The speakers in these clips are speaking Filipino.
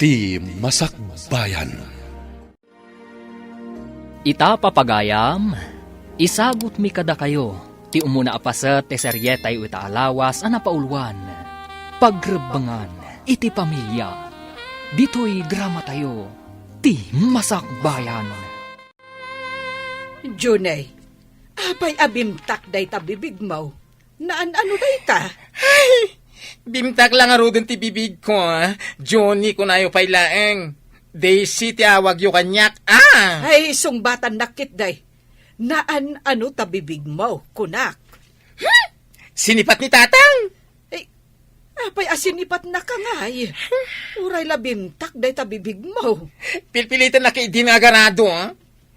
Ti Masakbayan. Ita papagayam, isagot mi kada kayo, ti umuna apaset ti seryetay ita alawas ana paulwan. Pagrebangan, iti pamilya, dito'y drama tayo, ti Masakbayan. Junay, apay abimtak day ta bibig mo. Naan ano day ta? Ay, bimtak lang arudon ti bibig ko, Johnny ko na yung pailaeng. Daisy ti awag yung kanyak, Ay, sungbatan nakit day. Naan ano ta bibig mo, kunak? Sinipat ni tatang. Ay, apay asinipat na ka ngay. Uray labimtak day ta bibig mo. Pilpilitan na kay dinagarado,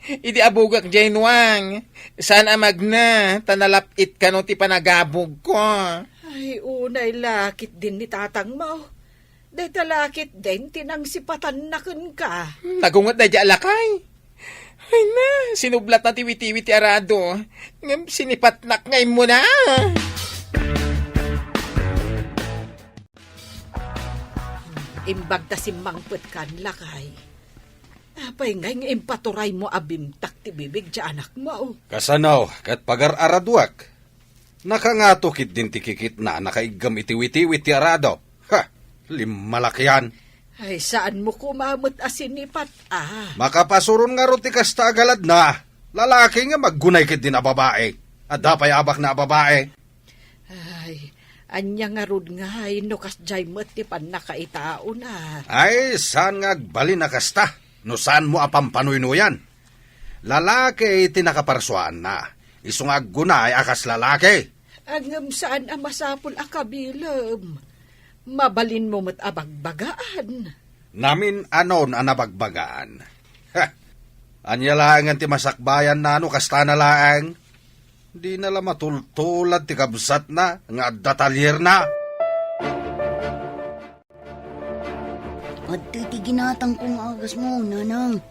Idi abugak Januang. Saan amag na, tanalapit ka no ti panagabog ko. Ay, unay lakit din ni tatang mo. Day talakit din tinang sipatan na kun ka. Nagungot na di alakay. Ay na, sinublat na tiwi-tiwi ti arado. Ngam sinipat nak ngay mo na. Imbag ta si mangput kan lakay. Apay ngay impaturay mo abimtak ti bibig ti anak mo. Kasanaw, kat pagar-araduak. Nakangatukit din ti kikit na nakaigam itiwi-tiwi ti arado. Ha, limalakyan. Ay, saan mo kumamot asinipat, Makapasuron nga ro ti kasta agalad na. Lalaki nga maggunay kit din a babae. At dapay abak na a babae. Ay, anya nga rod nga, no kas jay mo't ti pan nakaitao na. Ay, saan nga agbalin na kasta? No saan mo apampanuy-nuyan? Lalaki tinakaparsuan na. Isong aggunay akas lalaki. Angam saan ang masapul akabilam. Mabalin mo mo't abagbagaan. Namin anon anabagbagaan. Ha, anya laangan ti masakbayan na ano kasta na laang. Di nala matultulad ti kabsat na, nga datalyer na. At ti ginatang kong agas mo, nanang.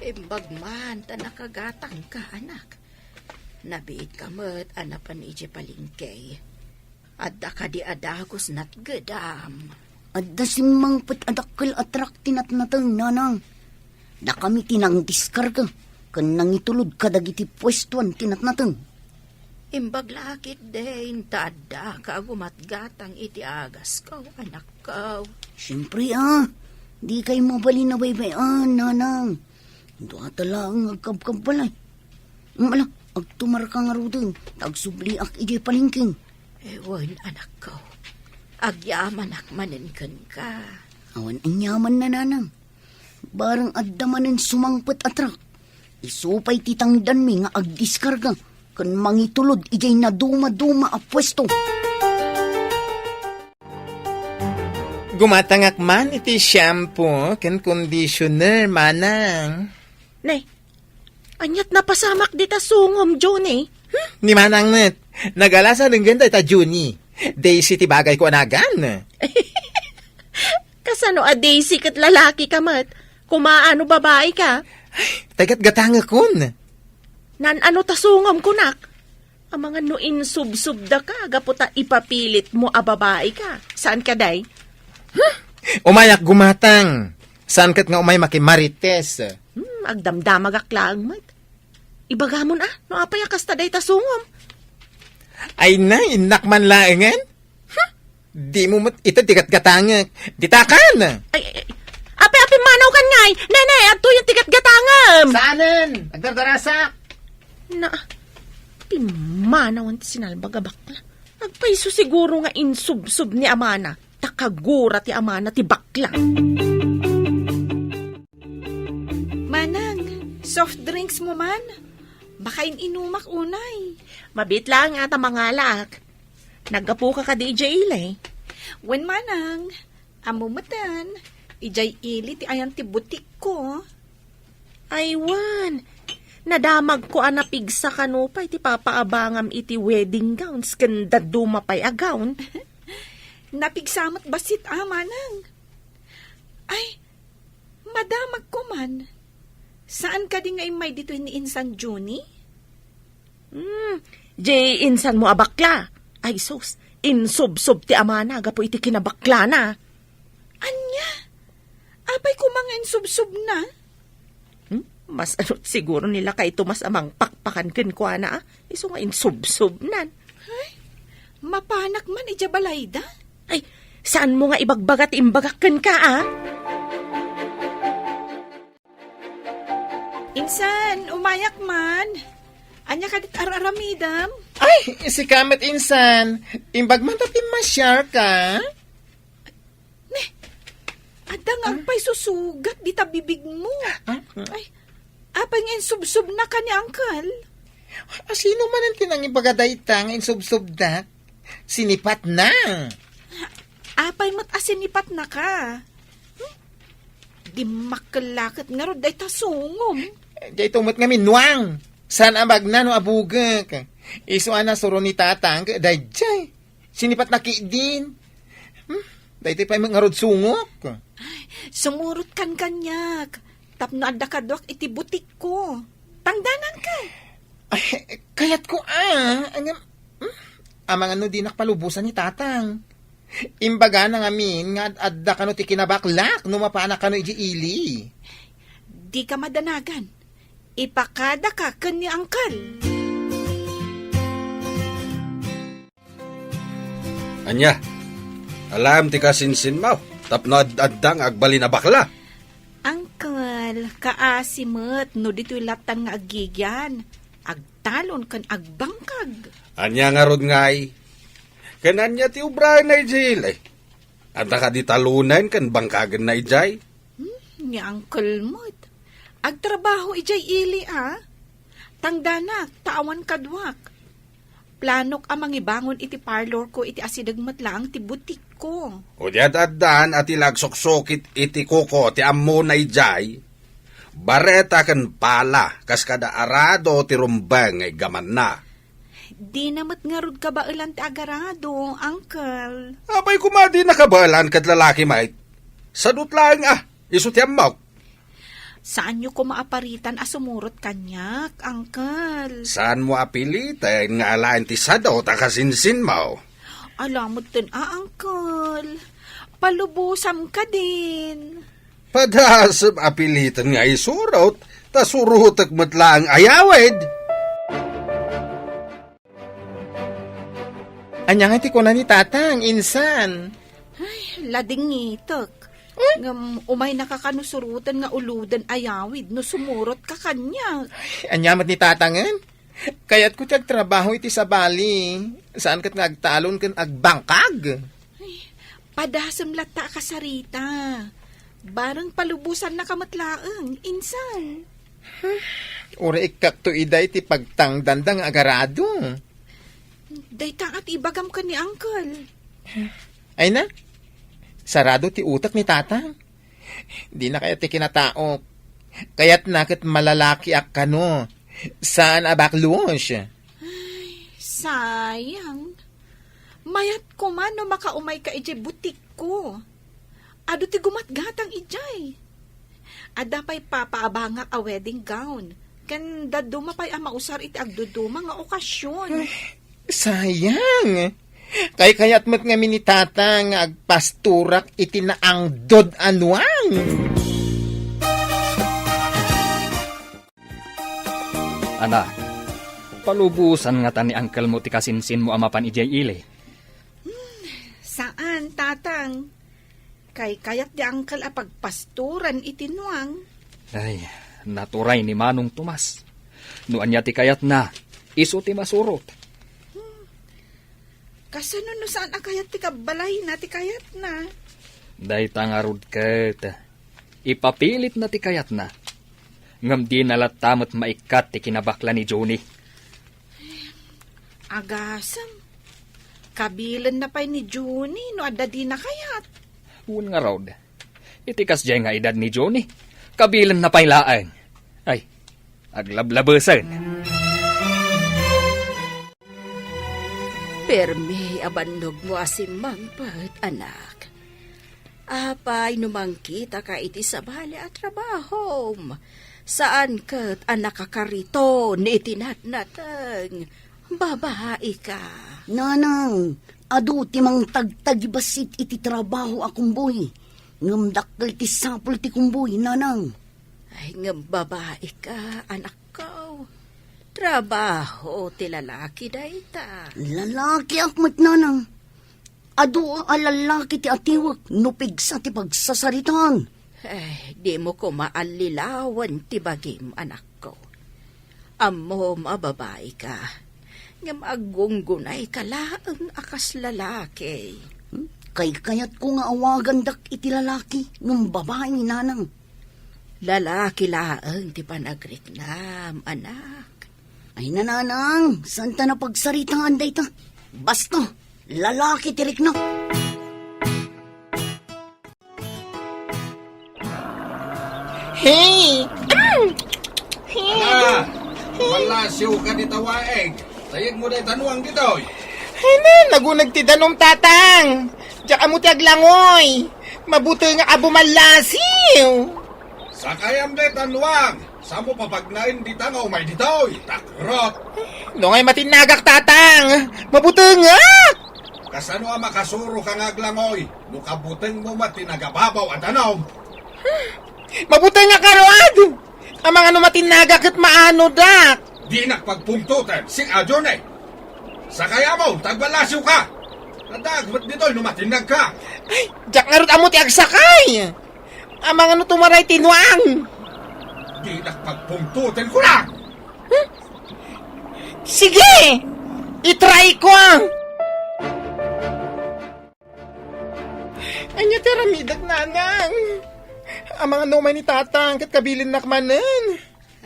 Imbag man, ta nakagatang ka, anak. Nabiit ka mo't anapan iji palingkay. Adda ka di adagos nat gedam. At dasimang pat adakkel atrak tinatnatang, nanang. Da kami tinang diskarga, kan nangitulod kadagiti pwestuan tinatnatang. Imbag lakit din, tada ka gumatgatang iti agas ko, anak ko. Siyempre, di kayo mabalin na baybayan, nanang. Doa talang agkabkab balay. Mala, agtumar ka nga rudin, tagsubli ak iji palingking. Ewan, anak ko. Agyaman akmanin ka. Awan ang yaman na, nanang. Barang addamanin sumangpet atrak. Isupay titangdan mi nga agdiskarga, kan mangitulod ijay na duma-duma a pwesto. Gumatangak man iti shampoo ken conditioner manang. Nay, anyat napasamak dita sungom, Johnny. Ni manang net. Nagalasa ng ganda ita Juni. Daisy ti bagay ko anagan. Kasano a Daisy kat lalaki ka mat? Kumaano babae ka? Tagat gatanga kun. Nan ano tasungom kunak? Ang mga nuin sub-subda ka, gaputa ipapilit mo a babae ka. Saan ka day? Umayak gumatang. Saan kat nga umay makimarites? Agdamdamag aklang mat. Ibagamon no apay kasta day tasungom. Ay na, inakman laengan? Di mo ito tigat-gatangak. Ditakan! Ay, ape manaw kan ngay. Nene, ato yung tigat-gatangam. Saanan? Agdardarasak? Na, pimanaw ang sinalbagabakla. Nagpaiso siguro nga insub-sub ni Amana. Takagura ti Amana ti bakla. Manang, soft drinks mo man. Baka inumak unay. Mabit lang ata mangalak. Naggapu ka DJ ilay. Wen manang, amumatan. Ijay ili ti ayan ti butik ko. Aywan, nadamag ko anapigsa kanupay ti papaabangam iti wedding gowns kanda dumapay a gown. Napigsamat basit manang. Ay, madamag ko man. Saan ka di nga imay dito ni Insan Juni? Jay, insan mo abakla. Ay sus, insub-sub ti Amana, gapo iti kinabakla na. Anya? ko mga insubsub na. Mas ano siguro nila kay Tomas amang pakpakan ken kwa na. Iso nga insubsub nan. Ay, mapanak man ija balayda. Ay, saan mo nga ibagbagat imbagakken ka Insan, umayak man. Anya kadit araramidam. Ay, si Kamet insan. Imbag man tapin masyar ka. Adang agpay susugat di ta bibig mo. Ay, apay nga insubsub na ka ni Uncle. Sino man ang tinangibagaday ta nga insubsob da? Sinipat na. Apay mat asinipat na ka. Di makalakit nga rod ay tasungom. Jay tumot nga minwang. San abag na no abugak. Iso ana suro ni tatang. Day jay. Sinipat na kiidin. Day tayo pa yung ngarod sungok. Sumurot kan kanyak. Tapno adda kadwak iti butik ko. Tangdanan ka. Ay, kayat ko amang ano di nakpalubusan ni tatang. Imbaga na ngamin nga adda kano ti kinabaklak no mapana kano iji ili. Di ka madanagan. Ipakada ka ken ni Uncle. Anya, alam ti kasinsin mo. Tapno addang agbali na bakla. Uncle, kaasimot no dito'y latan nga agigyan. Agtalon kan agbangkag. Anya nga rod ngay. Kananya ti ubra na ijay. Anta ka di talunan kan bangkagan na ijay. Ni Uncle mo't. Agtrabaho ijay ili Tangdanak, taawan kadwak. Planok amang ibangon iti parlor ko iti asidagmat lang ti butik ko. O diat addan at ilagsoksokit iti koko ti ammo na ijay. Bareta kan pala kas kada arado ti rumbang ay gaman na. Di namat nga rod ka ba ilan ti agarado, Uncle? Abay kumadi nakabalan kat lalaki mait. Sadut lang iso ti ammaw. Saan nyo ko maaparitan sumurot kanyak, Uncle? Saan mo apilitan nga alaan ti sadaw takasinsin mo? Alamot din, Uncle. Palubusam ka din. Padasam apilitan nga isurot, tasurutak matla ang ayawid. Anya nga ti ko na ni tatang, insan. Ay, lading ngitok. Ngam, umay nakakanusurutan nga uludan ayawid no sumurot ka kanya. Anyamat ni tatangan. Kaya't ko tiyag trabaho iti sa bali. Saan kat ngagtalon kan agbangkag? Padasam lata ka sarita. Barang palubusan na kamatlaang, insan. Ura ikak to iday ti pagtangdandang agarado. Dayta at ibagam ka ni Uncle. Ay na, sarado ti utak ni tatang. Di na kaya ti kinataok. Kaya't nakit malalaki ak kano. Saan abakluos? Sayang. Mayat ko man no makaumay ka ijay butik ko. Ado ti gumatgatang ijay. Ada pa'y papaabangak a wedding gown. Kan daduma pa'y mausar iti agduduma nga okasyon. Sayang. Kaya't mo't nga minitata nga agpasturak iti naang dod anuang. Anak, palubusan nga ta ni Uncle mo ti kasinsin mo amapan ijay ili. Saan, tatang? Kayat di Uncle a pagpasturan itinuang. Ay, naturay ni Manong Tomas. Nuan niya ti kayat na, iso ti masurot. Kasano no saan kayat ti kabalay na ti kayat na? Day tangarod kat. Ipapilit na ti kayat na. Ngam di nalatamot maikat ti kinabakla ni Johnny. Agasam. Kabilan na pa'y ni Johnny no adda di na kayat. Un nga raw. Itikas jay nga edad ni Johnny. Kabilan na pa'y laang. Ay, aglablabasan. Permi abannog mo asimang pat, anak. Apay numangkita ka iti sa bali at trabaho. Saan kat anak kakarito ni itinatnatang. Babae ka. Nanang, adu timang tagtagibasit iti trabaho akong buhi. Ngamdakkel ti sapul ti kumboy, nanang. Ay, ngam babae ka, anak ko. Trabaho ti lalaki dayta. Lalaki akmat, nanang. Ado a lalaki ti atiwak, nupigsa ti pagsasaritan. Ay, di mo ko maalilawan ti bagim, anak ko. Amo mababae ka. Ngam agunggunay ka laang akas lalaki. Kay kayat ko nga awagan dak iti lalaki, ng babae ni nanang. Lalaki laang ti panagriknam, anak. Ay nananang, saan ta na pagsaritaan day ta? Basta, lalaki tirik na. Hey! Ana, malasyo ka ni tawaeg. Sayag mo na tanuang dito. Ay na, nagunag ti danom tatang. Diyak amo ti aglangoy. Mabuti nga abumalasiw. Sa kayam na tanuang, sa mo papagnain di tangaw may dito. Takrot. Nungay matinagak tatang. Mabuti nga. Kasano ang makasuro ka nga aglangoy? Nukabuteng mo matinagababaw at anom. Mabuti nga karod. Ang mga matinagak at maano dak. Di nakpagpungtutan, sing adyon eh. Sa kaya mo, tagbalasyo ka. Nadagbat dito, numatinag ka. Ay, diyak nga rin amo ti agsakay. Ang mga tumaray tinuang. Di nakpagpungtutan ko lang. Sige! Itry ko! Anya teramidag nanang. Ang mga numay ni tatang kat kabilin nakmanan.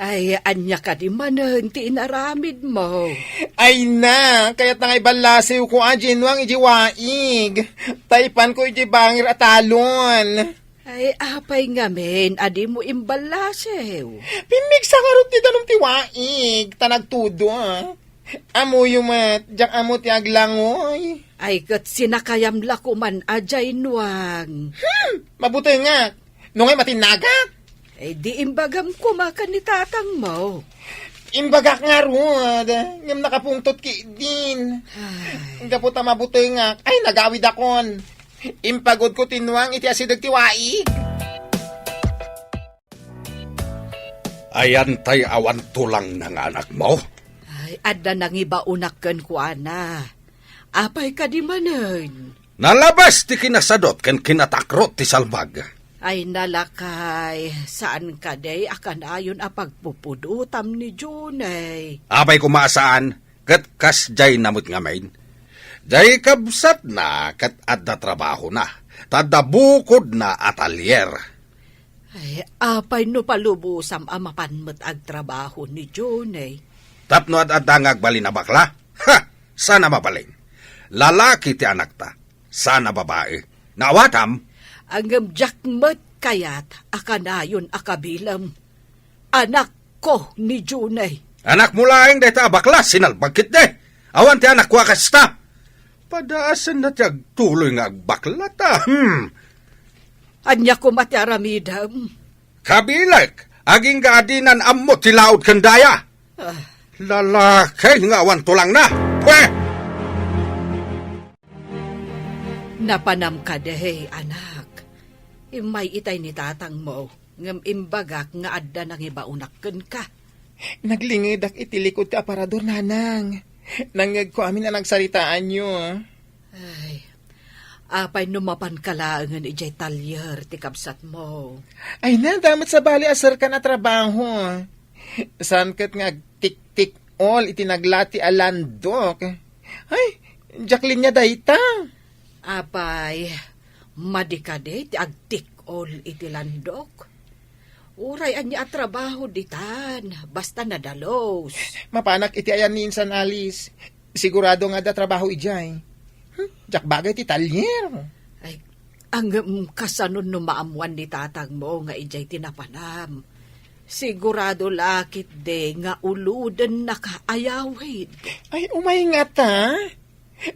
Ay, anya ka di manan, ti inaramid mo. Ay na, kaya't nangay balasiw ko ang ginwang ijiwaig. Taipan ko ijibangir at talon. Ay, apay ngamen, adi mo imbalasew. Pimigsa nga rin ti danong tiwaig. Tanagtudo Amo yung diyak amo ti aglangoy. Ay, kat sinakayam lakuman ajay nuang. Mabuti nga. Nungay matinagak. Ay, di imbagam kumakan ni tatang mo. Imbagak nga rod. Ngam nakapungtot ki din. Hindi po ta mabuti nga. Ay, nagawid akon. Impagod ko tinuang iti asidag tiwaig. Ayan tay awan tulang ng anak mo. Ay, adda nang iba unakkan ko, ana. Apay ka di manan. Nalabas ti kinasadot ken kinatakrot ti salbag. Ay, nalakay, saan ka day akan ayon a pagpupudutam ni Junay. Abay kumasaan, kat kas jay namut nga main. Jay kabsat na, kat adda trabaho na. Tadda bukod na atalier. Ay, apay no palubusam a mapanmet ag trabaho ni Junay. Tapno adda ngagbali na bakla? Ha! Sana mabaling. Lalaki ti anak ta. Sana babae. Nawatam, Ang jakmet kayat akanayon akabilam. Anak ko ni Junay. anak mo laing deta bakla, sinalbagkit de. Awan ti anak ko akasta. Padaasan na tiyag tuloy nga agbakla ta. Anya ko matiaramidam. Kabilak, aging gaadinan ammo ti laod kandaya. Lalaki nga awan tulang na. Pweh! Napanam ka dehe, anak. Imay itay ni tatang mo. Ngam imbagak nga adda nang ibaunakken ka. Naglingidak itilikod ti aparador nanang. Nangag ko amin na nagsaritaan nyo. Ay, apay numapan kalaangan ijay talyer ti kabsat mo. Ay na, damat sa bali asar ka na trabaho. Saan kat nga tik-tik all itinaglati alandok. Ay, Jacqueline niya dayta. Apay, madikade ti agtik ol iti landok. Uray anya at trabaho ditan, basta nadalos. Mapanak iti ayan ni Insan Alice. Sigurado nga da trabaho ijay. Jak bagay ti talyer. Ay, ang kasanon no maamuan ni tatang mo nga ijay tinapanam. Sigurado lakit de nga uludan nakaayawid. Ay, umay nga ta.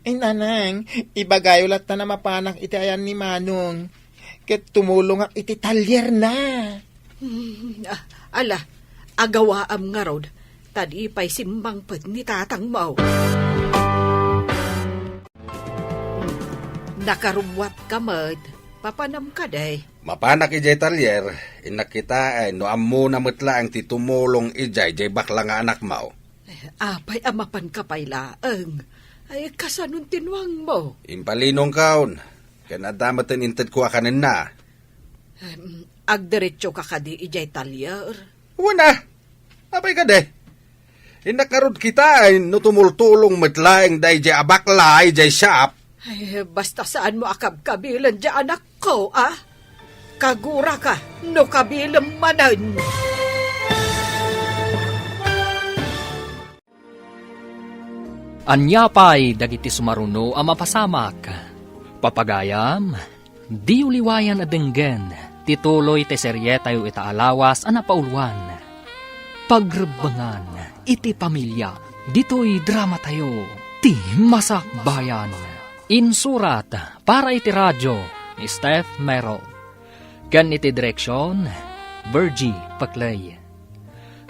Ay, nanang, ibagayulat na mapanak iti ayan ni Manong. Ket tumulong ak iti talyer na. Ala, agawaam nga rod, tadi pa'y simbang pet ni tatang mo. Nakarumwat ka, Mad, Papanam ka day. Mapanak ijay talyer, inak kita ay no ammo na metla ang titumulong ijay jay bakla nga anak mo. Apay amapan ka pay laeng. Ay kasanun tinwang mo. Impalinong kaon, kanadamatan inted ko akanin na. Agdiretso ka kadi ijay talyer. Wana, apay ka de. Inakarod kita ay no tumultulong metla ang day jay abakla ay jay shop. Ay, basta saan mo akab-kabilan dyan anak ko, ah? Kagura ka, no kabilang manan. Anyapay dagiti sumaruno ang mapasamak. Papagayam, di uliwayan adenggen, tituloy te serye tayo itaalawas ang napaulwan. Pagrebangan, iti pamilya, dito'y drama tayo, ti masakbayan. Insurat para iti radyo ni Steph Mero. Kan iti direksyon, Virgie Paclay.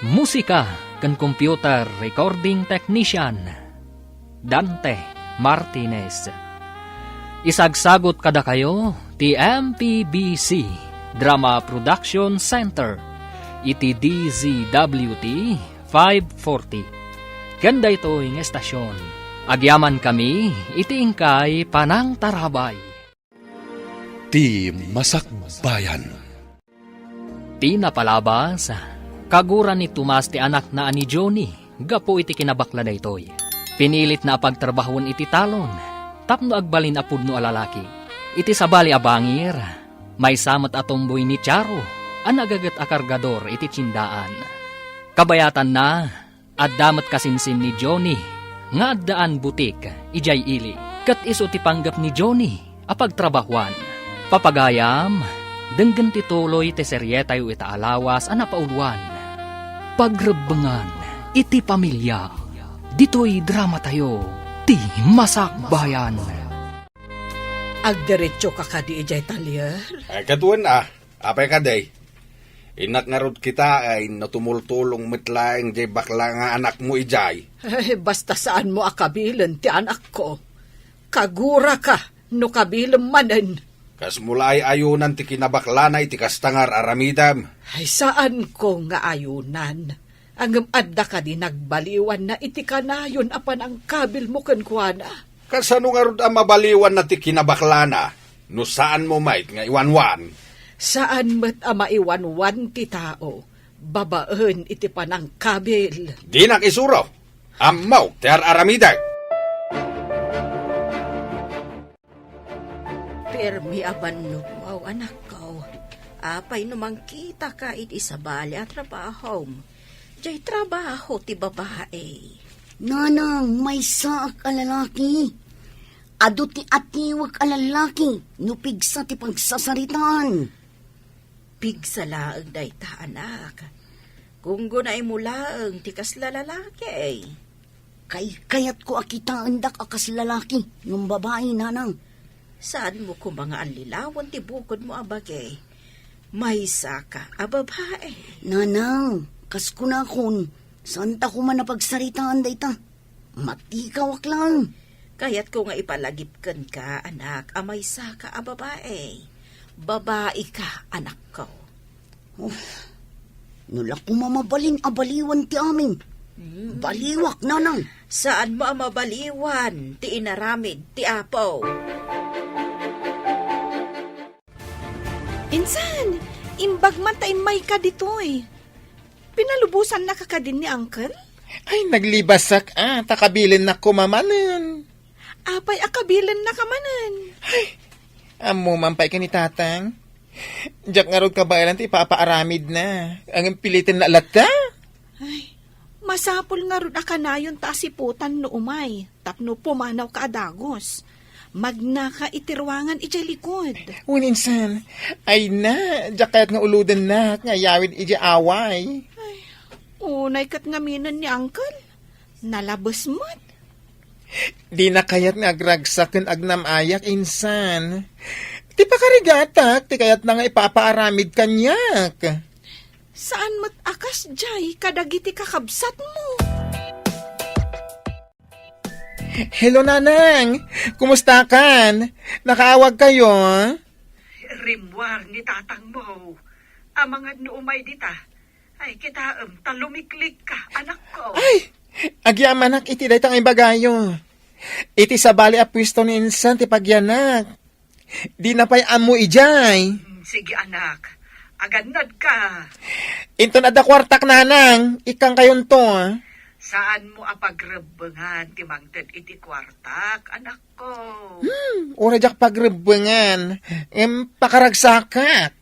Musika kan computer recording technician, Dante Martinez. Isagsagot kada kayo, ti MPBC Drama Production Center, iti DZWT 540. Ganda ito yung estasyon. Agyaman kami, iti ingkay panang tarabay. Ti Masakbayan. Ti napalabas, kagura ni Tomas ti anak na ani Johnny, gapo iti kinabakla da itoy. Pinilit na pagtrabahon iti talon, tapno agbalin apud no alalaki. Iti sabali abangir, may samat atomboy ni Charo, ang nagagat akargador iti tsindaan. Kabayatan na, at damat kasinsin ni Johnny, nga daan butik, ijay ili. Kat iso ti panggap ni Johnny, apagtrabahuan. Papagayam, denggan ti tuloy ti serye tayo itaalawas ang napauluan. Pagrebangan, iti pamilya, dito'y drama tayo, ti masakbayan. Agdiretso ka kadi ijay talyer. Ay katuan apay ka day. Inak nga rod kita ay natumultulong metlaeng jay bakla nga anak mo ijay. Ay, basta saan mo akabilan ti anak ko. Kagura ka, no kabilang manan. Kas mula ay ayunan ti kinabakla na iti kastangar aramidam. Ay, saan ko nga ayunan? Ang adda ka di nagbaliwan na iti kanayon apan ang kabil mo kenkwana. Kasano nga rod ang mabaliwan na ti kinabakla na? No saan mo mait nga iwanwan? Saan met maiwanwan ti tao? Babaan iti panang kabil. Di nakisuro. Amaw ti aramidag. Permi abanok mo, anak ko. Apay numang kita ka iti sabali at trabaho. Diyay trabaho ti babae. Nanang, may saak alalaki. Ado ti atiwag alalaki, nupigsa ti pagsasaritaan. Pigsalaang day ta anak. Kung gunay mulaang ti kasla lalaki. Kayat ko akitaan dak akas lalaki, yung babae nanang. Saan mo ko mga anlilawan ti bukod mo abagay? May saka ababae. Nanang, kas ko na kun, saan ta ko man napagsaritaan day ta? Matikawak lang. Kaya't ko nga ipalagipkan ka, anak, amay saka ababae. Babae ka, anak ko. Nula ko mamabalin abaliwan ti amin. Baliwak, nanang. Saan mo ang mabaliwan? Ti inaramid, ti apo. Insan, imbag man tayo may ka ditoy. Pinalubusan na kakadin ni Uncle? Ay, naglibasak takabilin na kumamanan. Apay akabilan na kamanan. Amo mampay ka ni tatang. Diyak nga rod ka ba ilan ti papaaramid na. Ang pilitin na alata. Ay, masapol nga ron akanayon ta siputan no umay. Tapno pumanaw ka adagos. Magna ka itirwangan ijay likod. Uninsan, ay na, diyak kayat nga uludan na, nga yawid iji away. Unay kat ngaminan ni Uncle. Nalabas mo't. Di na kayat nga agragsaken agnam ayak, insan. Ti pakarigatak, ti kayat na nga ipapaaramid kanyak. Saan mo't akas jay kadagiti kakabsat mo? Hello, nanang. Kumusta kan? Nakaawag kayo? grimwar ni tatang mo. Amangad no umay dita. Ay, kita talumiklik ka, anak ko. Ay, agyaman nak iti daytang ibagayo. Iti sabali a pwesto ni insan ti pagyanak. Di na pa'y amo ijay. Sige anak, aganad ka. Into na da kwartak nanang, ikang kayon to. Saan mo apagrebengan ti mangted iti kwartak, anak ko? Ura jak pagrebengan, pakaragsakat.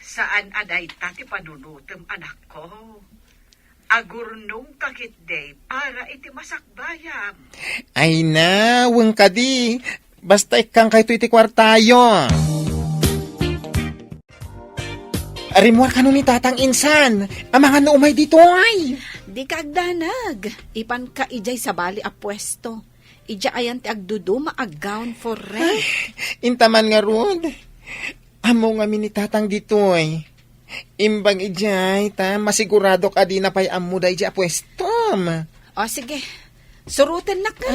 Saan aday ti panunutem, anak ko? Agurnong kakitday para iti masakbayam. Ay na, weng kadi. Basta ikang kayo iti kwartayo. Arimwar ka nun ni tatang insan. Amangan no umay dito ay. Di ka agdanag. Ipan ka ijay sa bali a pwesto. Ija ayan ti agduduma a gown for rent. Intaman nga rod. Amo nga ni tatang dito ay. Imbang ijay, masigurado ka di na pa'y amo da ijay a pwestom. O sige, surutin na ka.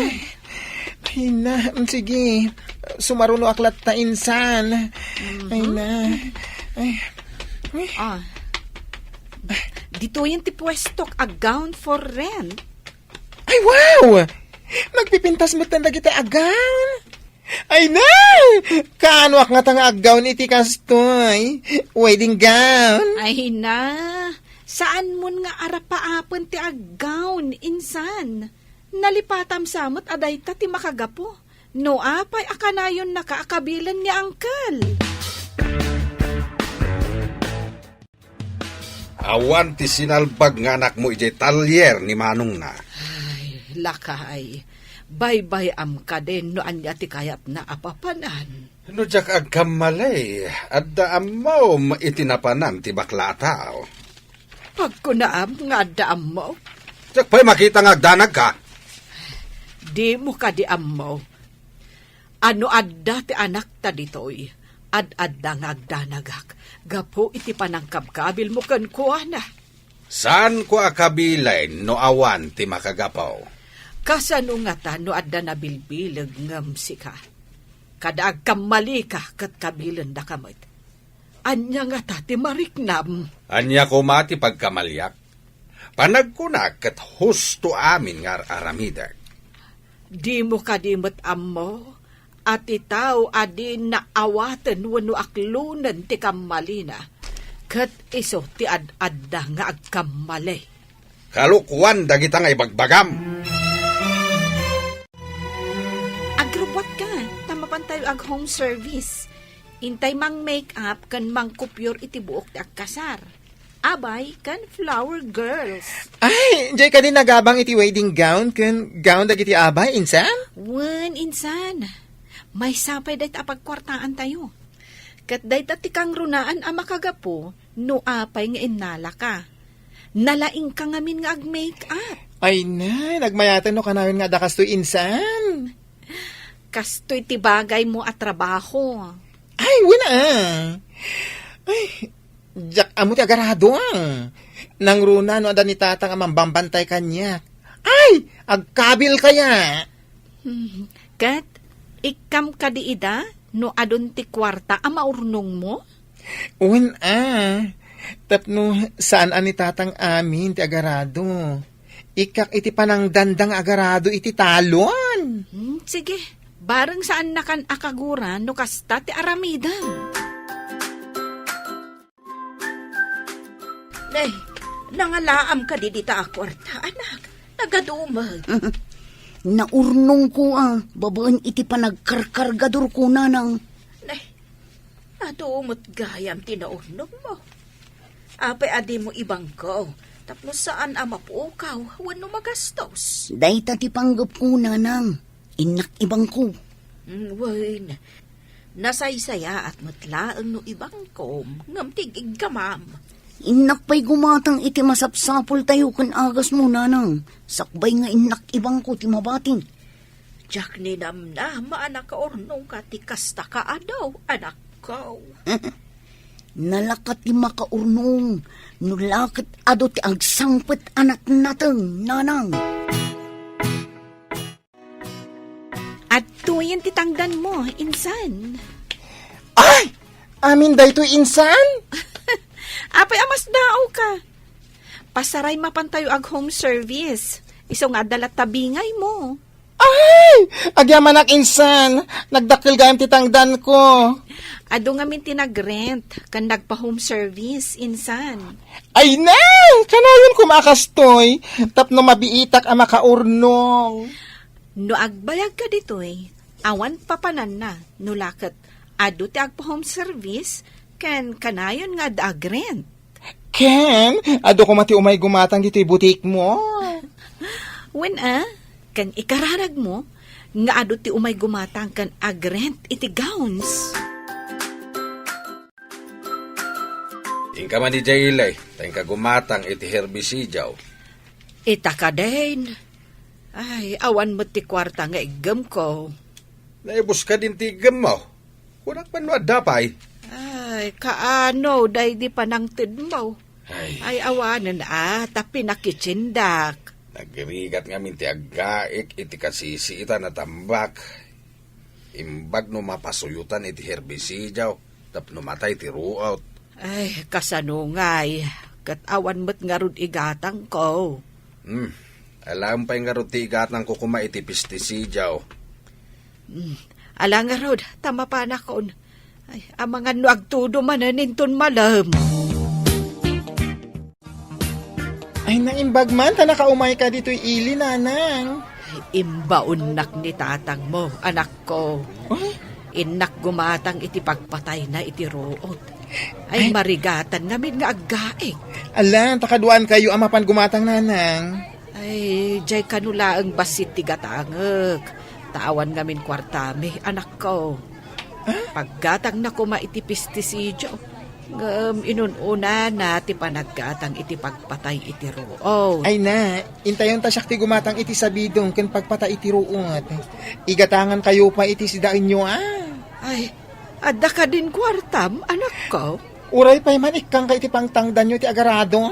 Ay na, sige. Sumaruno aklat ta insan. Ay na. Ay. Ah. Dito yung ti pwesto a gown for rent. Ay, wow! Magpipintas mo tanda kita agaw. Ay na! Kaano ak nga tang agaw iti kastoy? Wedding gown. Ay na, saan mo nga arapaapon ti a gown, insan? Nalipatam samot aday ta ti makagapo. No apay akanayon na kaakabilan ni angkel. Awan ti sinalbag nga anak mo ijay talyer ni Manong na. Ay, lakay. Bye-bye am ka din no anya ti kayat na apapanan. No jak agkamalay, adda mo itinapanan ti bakla tao. Pagkunaam nga daam mo, Jak pa'y makita nga agdanag ka. di mo ka di am mo. Ano adda ti anak ta ditoy, ad-adda nga agdanagak, gapo iti panangkabkabil mo kan kuha na. Saan ko akabilay no awan ti makagapaw? Kasano nga ta no adda na bilbilag ngam si ka. Kadaag kamali ka kat kabilan da kamot. Anya nga ta ti mariknam. Anya ko mati pagkamalyak. Panagkunak kat husto amin nga aramidag. Di mo kadimot ammo, at itaw adin na awatan wano aklunan ti kamalina. Kat iso ti ad-adda nga agkamali. Kalukwan dagita nga ibagbagam. Agrobot ka, tamapan tayo ag home service. Intay mang make-up kan mang kupyor iti buok ti agkasar. Abay kan flower girls. Ay, jay ka din nagabang iti wedding gown kun gown dagiti abay, insan? Wen, insan. May sapay dahit apagkwartaan tayo. Kat dahit at tikang runaan ang makagapo, no apay nga inala ka. Nalaing ka ngamin nga ag-make-up. Ay na, nagmayatan no kanawin nga dakastoy insan. Kastoy ti bagay mo at trabaho. Ay, wala. Ay, jak amo ti agarado nang runa no ada ni tatang amambambantay kanya. Ay, agkabil kaya. Kat, ikam ka di ida, no adon ti kwarta ang maurnong mo? Uwan tapno saan ani tatang amin ti agarado. Ikak iti panang dandang agarado iti talon. Sige, bareng saan na kan akaguran no kasta ti aramidan. Nay, nangalaam ka di dita akwarta, anak. Nagadumag. Naurnong ko babaan iti panagkarkargador ko nanang. Nay, nadumot gayam tinaunong mo. Apay adi mo ibang ko. Tapos saan ang mapukaw, wano magastos. Dahita ti panggap ko nanang. Inak ibang ko. Wen, nasaysaya at matlaang no ibang kom, ngamtigig gamam. Inak pa'y gumatang iti masapsapol tayo kan agas mo nanang. Sakbay nga inak ibang ko ti mabating. Jack ni namna, maanak ka ornong ka ti kasta ka adaw, anak ko. Nalakat ti makaurnong. Nulakat ado ti agsangpet anak natang nanang. At tuyen ti tangdan mo, insan. Ay! Amin dayto insan? Apay amas dao ka. Pasaray mapantayo ag home service. Iso nga dalat tabingay mo. Ay! Agyaman ak insan. Nagdakil gayam titangdan ko. Ado nga min tinagrent kan nagpa-home service, insan. Ay na! Kanayon kumakastoy. Tapno mabiitak ang makaurnong. No agbayag ka ditoy, awan papanan na, no lakat. Ado ti agpa-home service, kan kanayon nga dagrent. Ken, ado ko mati umay gumatang dito'y butik mo. When kan ikararag mo, nga ado ti umay gumatang kan agrent iti gowns. Ingka man di jailay, tayong kagumatang iti herbisijaw. Ita ka din. Ay, awan mo ti kwarta nga igam ko. Naibos ka din tigam mo. Kunak man adapay. Ay, kaano, day di panangtid mo. Ay, Ay, awanan tapi nakitsindak. nagrigat nga minti aggaik iti kasisi ita na tambak. Imbag no mapasuyutan iti herbisijaw, tapno matay ti ruot. Ay, kasanungay. Kat awan mo't nga rod igatang ko. Alam pa yung rutigat ng kukuma iti pestisijaw. Ala nga rod, tama pa na kon. Ay, ang mga nuagtudo mananinton malam. Ay naimbag man, ta nakaumay ka dito'y ili, nanang. Ay, imbaunak ni tatang mo, anak ko. Inak gumatang iti pagpatay na iti root. Ay, marigatan ngamin nga aggaing. Alan, takaduan kayo ang mapan gumatang, nanang. Ay, jay kanula ang basit ti gatangag. Tawan ngamin kwartami, anak ko. Paggatang na kuma iti pestisidyo, inununa na ti panaggatang iti pagpatay iti root. Ay na, intayon ta siya ti gumatang iti sabidong ken pagpata iti ruot. Igatangan kayo pa iti sidain nyo, Ay, adda ka din kwartam, anak ko. Uray pa'y man ikang ka iti pangtangdan nyo ti agarado,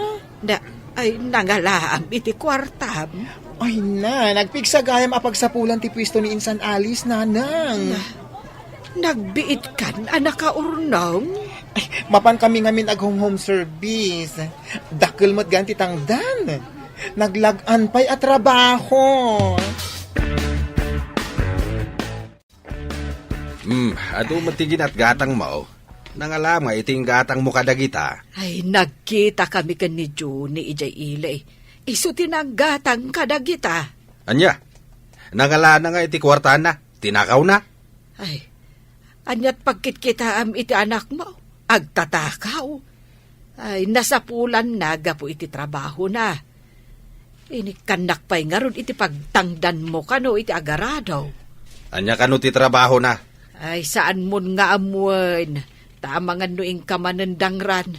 Ay, nangalaam iti kwartam. Ay na, nagpigsagayam apagsapulan ti pwesto ni Insan Alice, nanang. Nagbiit kan, anak ka urnong. Ay, mapan kami ngamin home service. Dakil mo't ganti tangdan. Naglagan pa'y at trabaho. Ado matigin at gatang mo. Nangalam nga iting gatang mo kadagita. Ay, nagkita kami kan ni Juni ijay ilay. Iso tinanggatang kadagita. Anya, nangala na nga iti kwarta na. Tinakaw na. Ay, anyat pagkit kita iti anak mo. Agtatakaw. Ay, nasapulan na gapo iti trabaho na. Inikanak pa'y nga ron iti pagtangdan mo kano iti agarado. Anya kano ti trabaho na. Ay, saan mo nga amuan? Tamangan noing kamanandangran.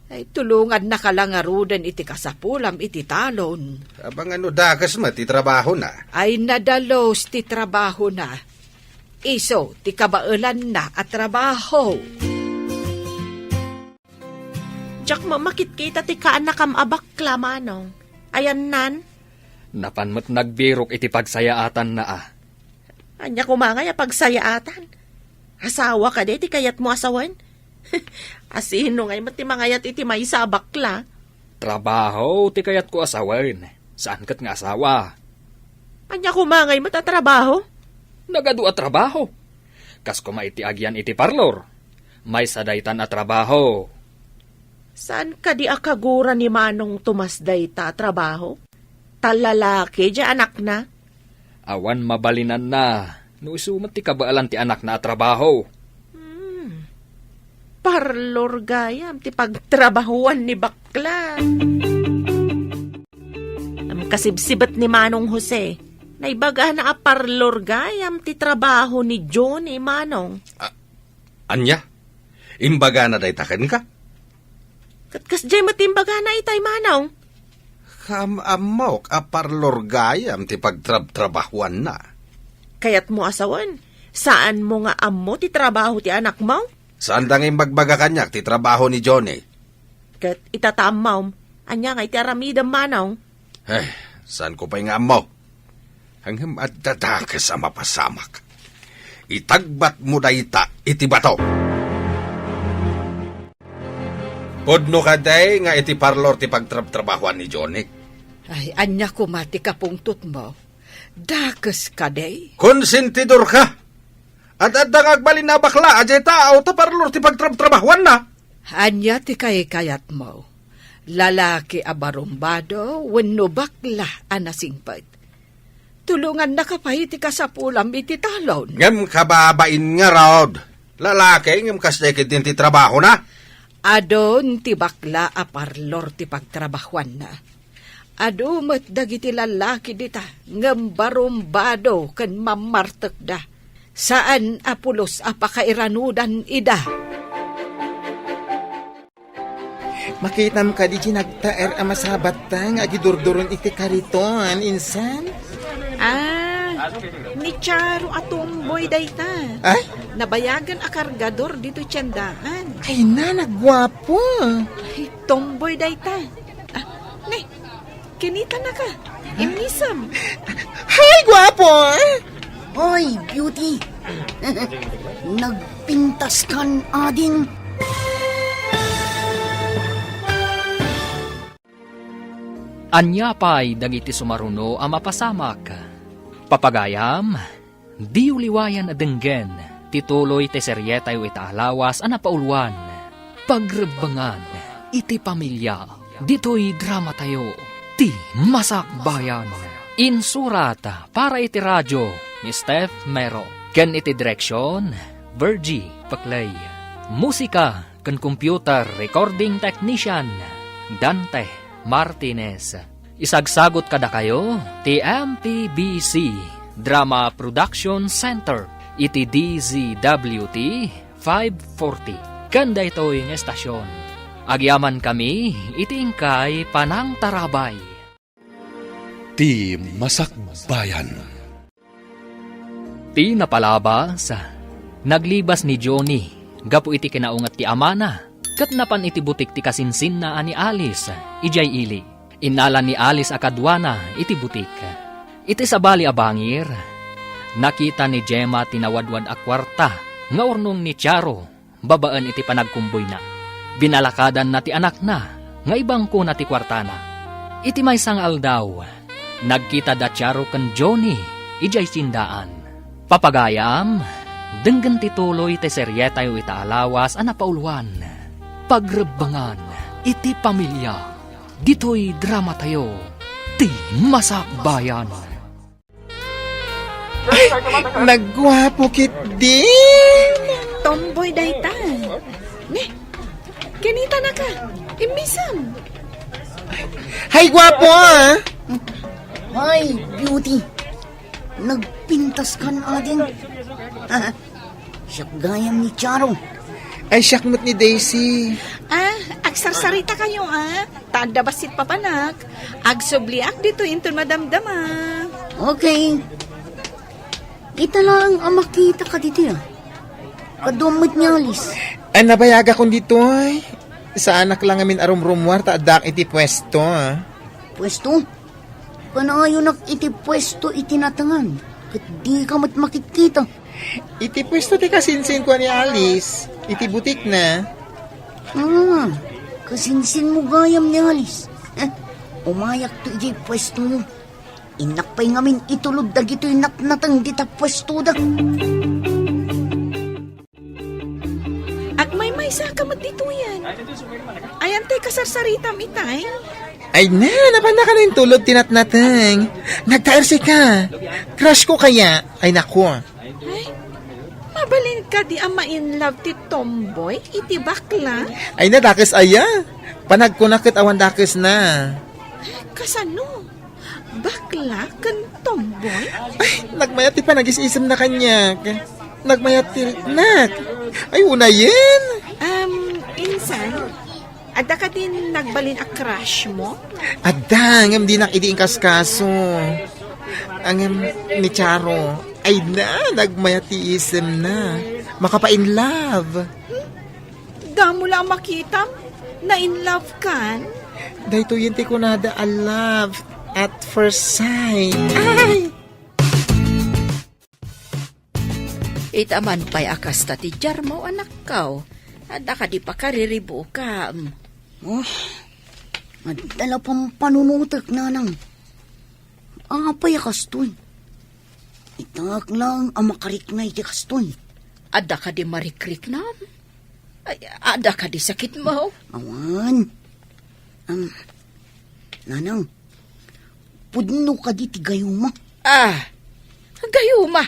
Ay, tulungan na kalangarudan iti kasapulam iti talon. Abang ano dakas mo ti trabaho na. Ay, nadalos ti trabaho na. Iso, ti kabailan na at trabaho. Jack mo makitkita ti kaanak am abakla manong. Ayan nan. Napanmat nagbirok iti pagsayaatan na Anya kumangay a pagsayaatan. Asawa ka di, ti kayat mo asawan. Asino ngay mat ti mangayat iti may sa bakla. Trabaho, ti kayat ko asawan. Saan kat nga asawa? Anya kumangay matatrabaho. Nagadu at trabaho. Kas kumaiti agyan iti parlor. May sadaytan at trabaho. Saan ka di akagura ni Manong Tomasday ta trabaho? Talalaki di anak na. Awan mabalinan na. No isumat ti kabaalan ti anak na at trabaho. Parlor gayam ti pagtrabahuan ni bakla. Am kasibsibat ni Manong Jose. Naibaga na a parlor gayam ti trabaho ni Johnny Manong. Anya, imbaga na daytaken ka? Katkas jay matimbaga na itay Manong. Amok a parlor gayam ti pagtrabahuan na. Kayat mo asawan, saan mo nga amo ti trabaho ti anak mo? Saan dang imbagbaga kanyak ti trabaho ni Johnny? Kat itatamaw, anya nga iti aramidam Manong. Saan ko pa nga mo? Hanggang adadaka sa mapasamak. Itagbat mo dayta iti bato. Podno ka day nga iti parlor ti pagtrabahuan ni Johnny. Ay, anya ko mati ka pungtot mo. Dakes ka day. Konsentidor ka. At adang agbalin na bakla, ajay tao, ta parlor ti pagtrabahuan na. Anya ti kayat mo. Lalaki abarumbado, wenno bakla anasingpad. Tulungan na kapay ti kasapulam iti talon. Ngam kababain nga rod. Lalaki, ngam kasdekit din ti trabaho na. Adon ti bakla a parlor ti pagtrabahuan na. Adumat dagiti lalaki dita, ngam barumbado ken mamartek da. Saan apulos apakairanudan ida. Makita mo ka di nagtaer ang masabatang agidurduron iti kariton, insan? Ni Charo at Tomboy dayta. Ay? Nabayagan a kargador dito tiyandaan. Ay na, nagwapo. Ay, Tomboy dayta. Ne, kinita na ka. Imisam. Ay, gwapo! Hoy, beauty. Nagpintas kan ading. Anya pa'y dagiti sumaruno a mapasamak. Papagayam, di uliwayan adenggen, tituloy te seryetay itaalawas a napaulwan. Pagrebangan, iti pamilya, dito'y drama tayo, ti masakbayan. Insurata para iti radyo, ni Steph Mero. Ken iti direksyon, Virgie Paclay. Musika, ken computer recording technician, Dante Martinez. Isagsagot kada kayo, ti MPBC Drama Production Center, iti DZWT 540. Kanda ito'y ng estasyon. Agyaman kami, iti ingkay Panang Tarabay. Ti Masakbayan. Ti napalabas, naglibas ni Johnny, gapu iti kinaungat ti amana, kat napan iti butik ti kasinsin na ani Alice, ijay ili. Inala ni Alice akadwana iti butik. Iti sabali abangir, nakita ni Gemma tinawadwad a kwarta, nga urnong ni Charo, babaan iti panagkumboy na. Binalakadan na ti anak na, nga ibang ko na ti kwarta na. Iti may sangal daw, nagkita da Charo ken Johnny, ijay sindaan. Papagayam, denggan tituloy te seryetayo itaalawas a napaulwan. Pagrebangan, iti pamilya, dito'y drama tayo, ti masakbayan. Ay, nagwapo kit din. Tomboy dayta. Ne, kinita na ka. Imisam. Ay, gwapo ah. Hoy, beauty. Nagpintas kan ading. Siyak gayam ni Charo. Ay, syakmot ni Daisy. Agsarsarita kayo Tada basit papanak. Agsubliak dito into madamdama. Okay. Kita lang ang makita ka dito. Kadumot niya, Alice. Ay, nabayaga kong dito ay. Sa anak lang amin arumrumwar, taadak iti pwesto ah. Pwesto? Panayon iti pwesto itinatangan. Kat di ka mat makikita. Iti pwesto ti kasinsin ko ni Alice. Iti butik na. Kasinsin mo gayam ni Alice. Umayak to iti pwesto mo. Inakpay ngamin itulod da gito'y naknatang dita pwesto da. Agmay-may sa kamat dito yan. Ayan tay kasarsaritam itay. Ay na, napanda ka na yung tulod tinatnatang. Nagtaersi ka. Crush ko kaya. Ay naku. Ay, mabalin ka di ama in love ti Tomboy, iti bakla. Ay na, dakis aya. Panagkunakit awan dakis na. Kasano? Bakla kan Tomboy? Ay, nagmayat ti pa nag-isisam na kanya. Nagmayat ti nak. Ay, una yan. Insan, ada ka din nagbalin a crush mo? Adang, di nakidiing kaskaso. Ang ni Charo, ay na, nagmayat ti isam na. Makapa-in love. Damo lang makita, na in love kan? Dahito yun ti kunada a love at first sight. Ay! Itaman pa'y akas ta ti Jarmo anak kao. Ada ka di pa kariribo ka. Oh, adala pang panunutak nanang. Apay kastoy. Itangak lang ang makarik na iti kastoy. Ada ka di marikrik na? Ay, ada ka di sakit mo? Awan. Nanang, pudno ka di tigayuma. Gayuma.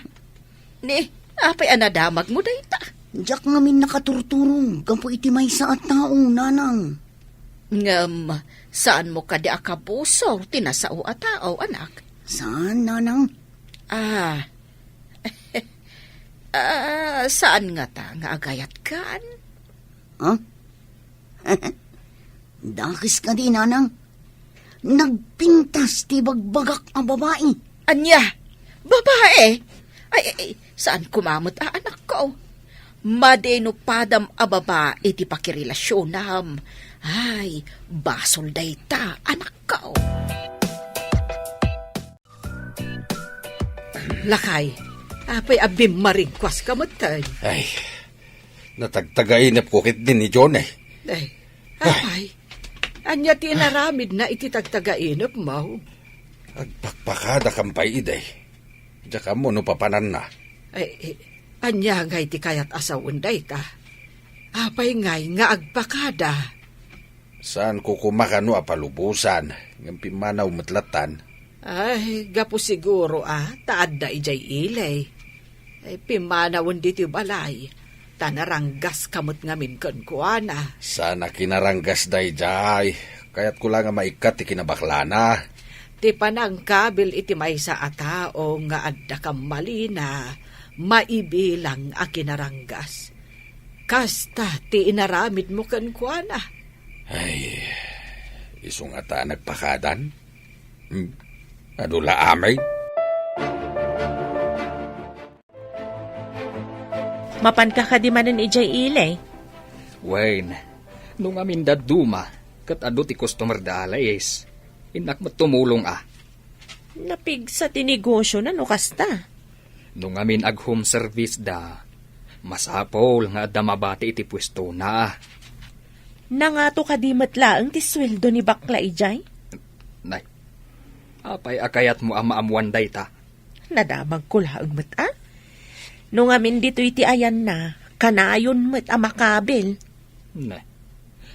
Ni, apay anadamag mo dayta. Diyak ngamin nakaturturong, gampo iti may sa at taong nanang. Ngam, saan mo ka di akabusor, tinasao at tao, anak? Saan, nanang? Saan nga ta nga agayat kan? Ha? Dakis ka di, nanang. Nagpintas ti bagbagak ang babae. Anya, babae? Ay, saan kumamot anak ko? Madeno padam a babae ti pakirelasyon nam. Ay, basol dayta, anak ko. Lakay, apay abim maringkwas ka matay. Ay, natagtagainap ko kit din ni John eh. Ay, apay. Anya tinaramid na iti tagtagainap mo. Agpakpakada kampay iday. Diya ka mo no papanan na. Ay, anya ngay ti kayat asawon dayta. Apay ngay nga agpakada. Saan ko kumakano apalubusan? Ng pimanaw matlatan. Ay, gapo siguro taad da ijay ilay. Ay, pimanawon diti balay. Tanaranggas kamot ngamin kon kuana. Sana kinaranggas day jay. Kaya't ko lang nga maikat ti kinabaklana. Ti panang kabil iti may sa atao nga adda kam malina, maibilang a kinaranggas. Kasta ti inaramid mo kan kuana. Ay, isong ata nagpakadan? Adula amay? Mapan ka ka di manan ijay ilay. Wayne, nung amin daduma, kat ado ti customer da alayes. Inak matumulong Napig sa tinegosyo na no kasta. Nung amin ag home service da, masapol nga adda mabati iti pwesto na. Nangato ka di matlaang ti sweldo ni bakla ijay. Nay, apay akayat mo amaamuan dayta. Nadamag ko laang mata. Nung amin dito iti ayan na, kanayon mat amakabil. Nay,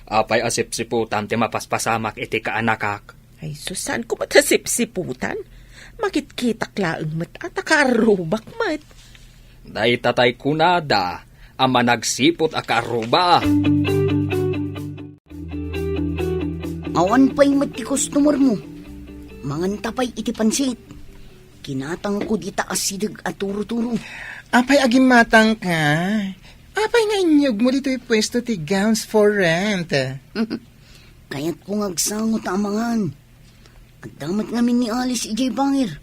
apay asip-siputan ti mapaspasamak iti kaanakak. Ay, susan ko matasip-siputan. Makitkitak laang mat at akarubak mat. Day tatay kunada, ama nagsipot akaruba. Awan pa'y mat ti customer mo. Manganta pa'y iti pansit. Kinatang ko di taasidag at turo-turo. Apay agim matang ka. Apay nga inyog mo dito pwesto ti gowns for rent. Kaya't kung agsangot amangan. At damat ngamin ni Alice ijay bangir.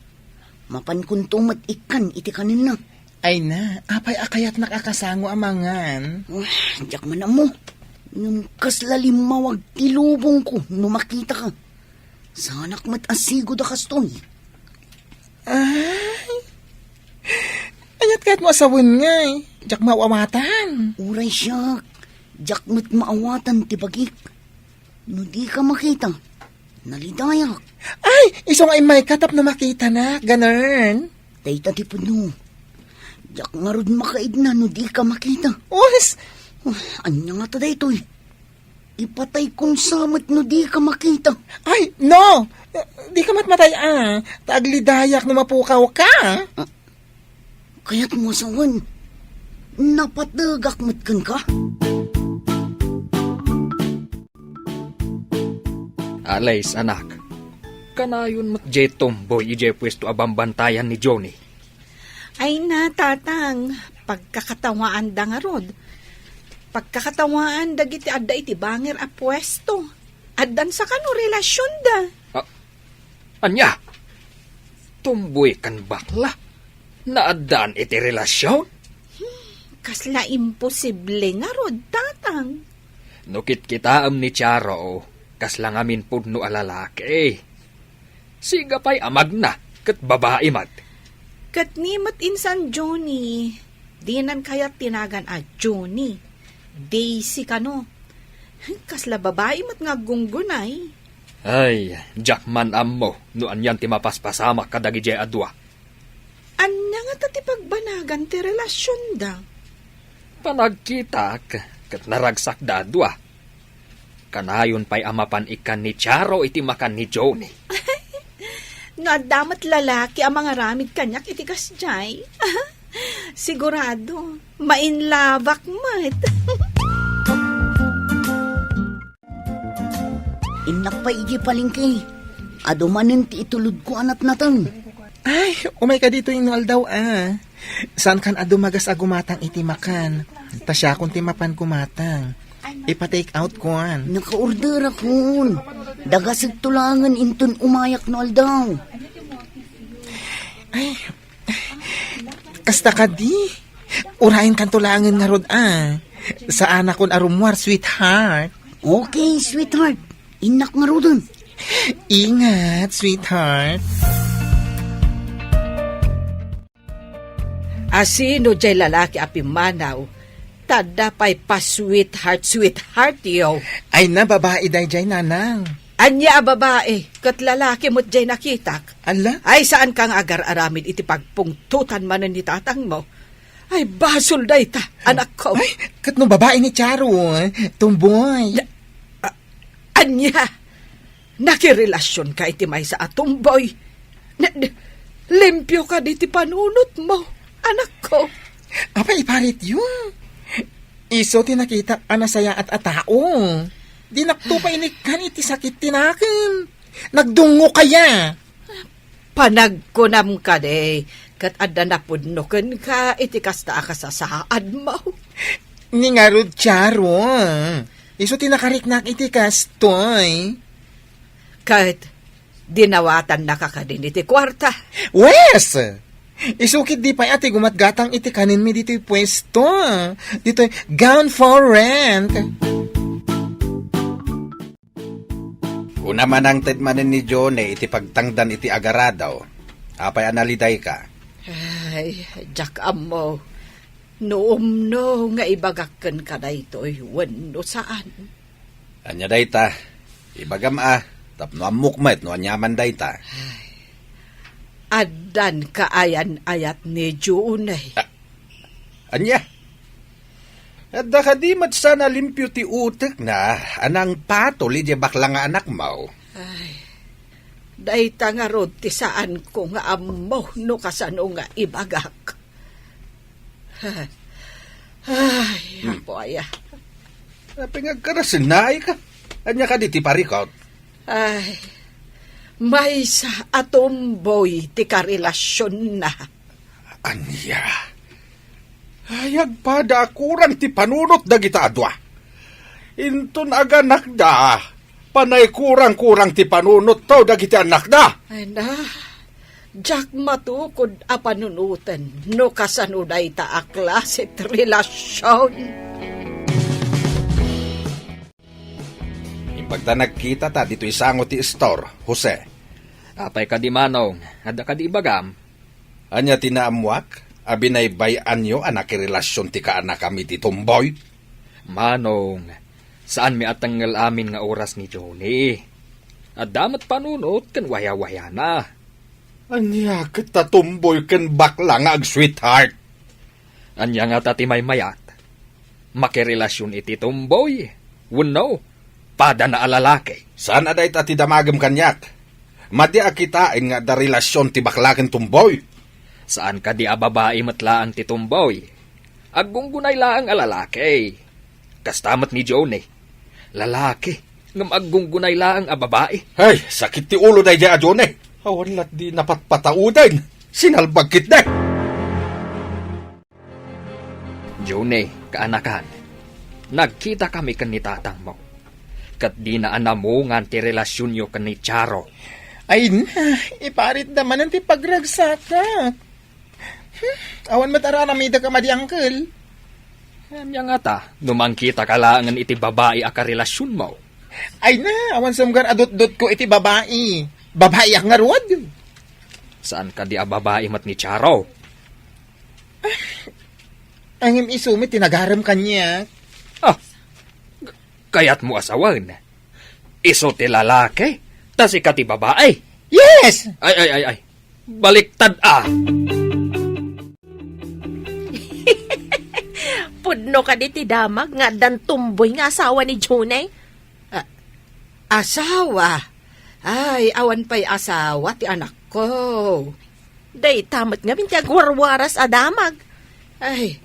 Mapan kuntumat ikan iti kanina. Ay na, apay akayat nakakasango amangan. Diyak man na mo. Nung kaslalim mawag tilubong ko nung makita ka. Sanak mat asigo da kastoy. Ay, ayat kahit mo asawin nga eh. Diyak mawawatan. Uray siya. Diyak mat maawatan tibagik. No di ka makita. Nalidayak. Ay, iso nga may katap na makita na. Ganun. Dayta ti puno. Diyak nga ron makaid na no di ka makita. Os, Anya nga ta daytoy. Ipatay kong samat no di ka makita. ay, no! Di ka matmatay Taglidayak na mapukaw ka. Kaya't mo asawan. Napatagak matkan ka. Alays, anak. Kanayon mat jay tomboy ijay pwesto abambantayan ni Johnny. Ay na, tatang. Pagkakatawaan da nga rod. Pagkakatawaan da giti adda iti bangir a pwesto. Addan sa kano relasyon da. Anya? Tomboy kan bakla? Naadaan iti relasyon? Kasla imposible nga rod, tatang. Nukit kita ni Charo, kasla ngamin pudno alalaki. Siga pa'y amag na, kat babae mat. Katnimat insan Johnny. Di nan kaya tinagan a Johnny. Daisy kano. Kasla babae mat nga gunggunay. Ay, Jackman ammo, noan yan ti mapaspasama kadagi jay adwa. Anya nga tati pagbanagan ti relasyon da. Panagkita kat naragsak da adwa. Kanayon pa'y amapan ikan ni Charo iti makan ni Johnny. No damat lalaki ang mga ramid kanyak itikas jay. Sigurado, mainlavak mat. Inak pa iji palingki. Adumanin ti itulod ko anat natang. Ay, umay ka dito inual daw Saan kan adumagas agumatang iti makan? Tasya kung timapan kumatang. Ipa-take out ko Naka-order akon. Dagasig tulangan inton umayak no aldaw. Ay, kasta ka di. Urahin kan tulangan nga rod Sa anak kon arumwar, sweetheart. Okay, sweetheart. Inak nga rodon. Ingat, sweetheart. Asino jay lalaki api manaw, tada pa'y pa-sweetheart yo. Ay na, babae day jay nanang. Anya a babae, kat lalaki mo't jay nakitak. Ala? Ay saan kang agar-aramid iti pagpungtutan manan ni tatang mo? Ay basol day ta, anak ko. Ay, kat no babae ni Charo, tumboy. Anya, nakirelasyon ka iti may sa atumboy. Limpyo ka di ti panunot mo, anak ko. Apa iparit yun? Iso tinakita anasaya at atao. Di naktupa inikan iti sakit tinakin. Nagdungo kaya. Panagkunam ka de, kat adda napudnoken ka iti kasta akasasaad mo. Ningarod Charo. Iso tinakariknak iti kastoy. Kat dinawatan na kakadin iti kwarta. Wes! Isukit di pa ati gumatgatang iti kanin mi dito'y pwesto. Dito'y gown for rent. Una man ang tedmanin ni Johnny iti pagtangdan iti agaradaw. Apay analiday ka. Ay, Jack Amo. Noom no nga ibagakken ka na ito'y wano saan. Anya dayta, ibagam tapno amukmet no anyaman dayta. Adan kaayan-ayat ni Junay. Anya? At dakadimat sana limpyo ti utek na anang patol iti bakla nga anak mo. Ay, dayta nga rod ti saan ko nga amo no kasano nga ibagak. Ay, apoya. Pingagkarasinay ka. Anya ka di ti parikot. Ay, may sa atomboy ti karelasyon na. Anya? Ayag pa da kurang ti panunot da kita adwa. Inton aganak da. Panay kurang-kurang ti panunot tao da kita anak da. Ay na, Jack matukod a panunutan no kasanuday ta a klasit relasyon. Pagta nagkita ta dito isango ti store, Jose. Apay ka di manong, ada ka di ibagam. Anya tinaamwak, abinay bayan nyo anak relasyon ti kaanak kami ti tumboy. Manong, saan mi atanggal amin nga oras ni Johnny? At damat panunot kan waya-waya na. Anya kita tumboy ken bakla nga ag sweetheart. Anya nga tati may mayat. Makirelasyon iti tumboy. Wano, pada na alalaki. Saan aday ti damagam kanyak? Madi akitain nga da relasyon ti bakla ken tumboy. Saan ka di ababae matlaang ti tumboy? Agunggunay laang alalaki. Kastamat ni Johnny. Lalaki, ngam agunggunay laang ababae. Ay, sakit ti ulo day di adyon eh. Awalat di napatpataudan. Sinalbag kit na. Johnny, kaanakan, nagkita kami kan ni tatang mo. Kat di na anamungan ti relasyon nyo kan ni Charo. Ay na, iparit naman ang ti pagragsaka. Awan matararamida ka madi uncle. Anya nga ta, numangkita ka laangan iti babae a karelasyon mo. Ay na, awan sumgar adot-dot ko iti babae. Babae ang ngarwad. Saan ka di a babae mat ni Charo? Ang isumit, tinagaram kanya. Ah, Kaya't mo asawan. Iso ti lalaki, tas ika ti babae. Yes! Ay. Baliktad Pudno ka di ti damag nga dan tumboy nga asawa ni Junay. Asawa? Ay, awan pa'y asawa ti anak ko. Day tamat nga binti agwarwaras adamag. Ay,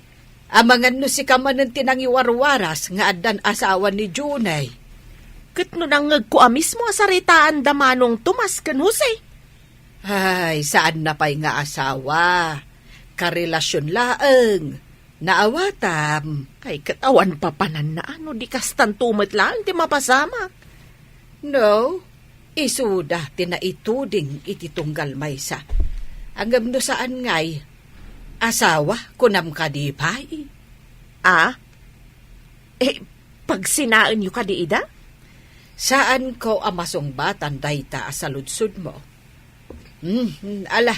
amangan no si kamanan tinangiwarwaras nga adan asawa ni Junay. Kat no nangag ko mismo asaritaan damanong Tomas kan Jose. Ay, saan na pa'y nga asawa? Karelasyon laeng. Naawatam. Ay katawan pa panan na ano di kastan tumat lang ti mapasamak. No, isuda tinaituding iti tunggal maysa. Anggam no saan ngay, asawa kunam ka di pa'y. Pag sinaan yu ka di ida? Saan ko amasongbatan dayta sa ludsud mo? Ala,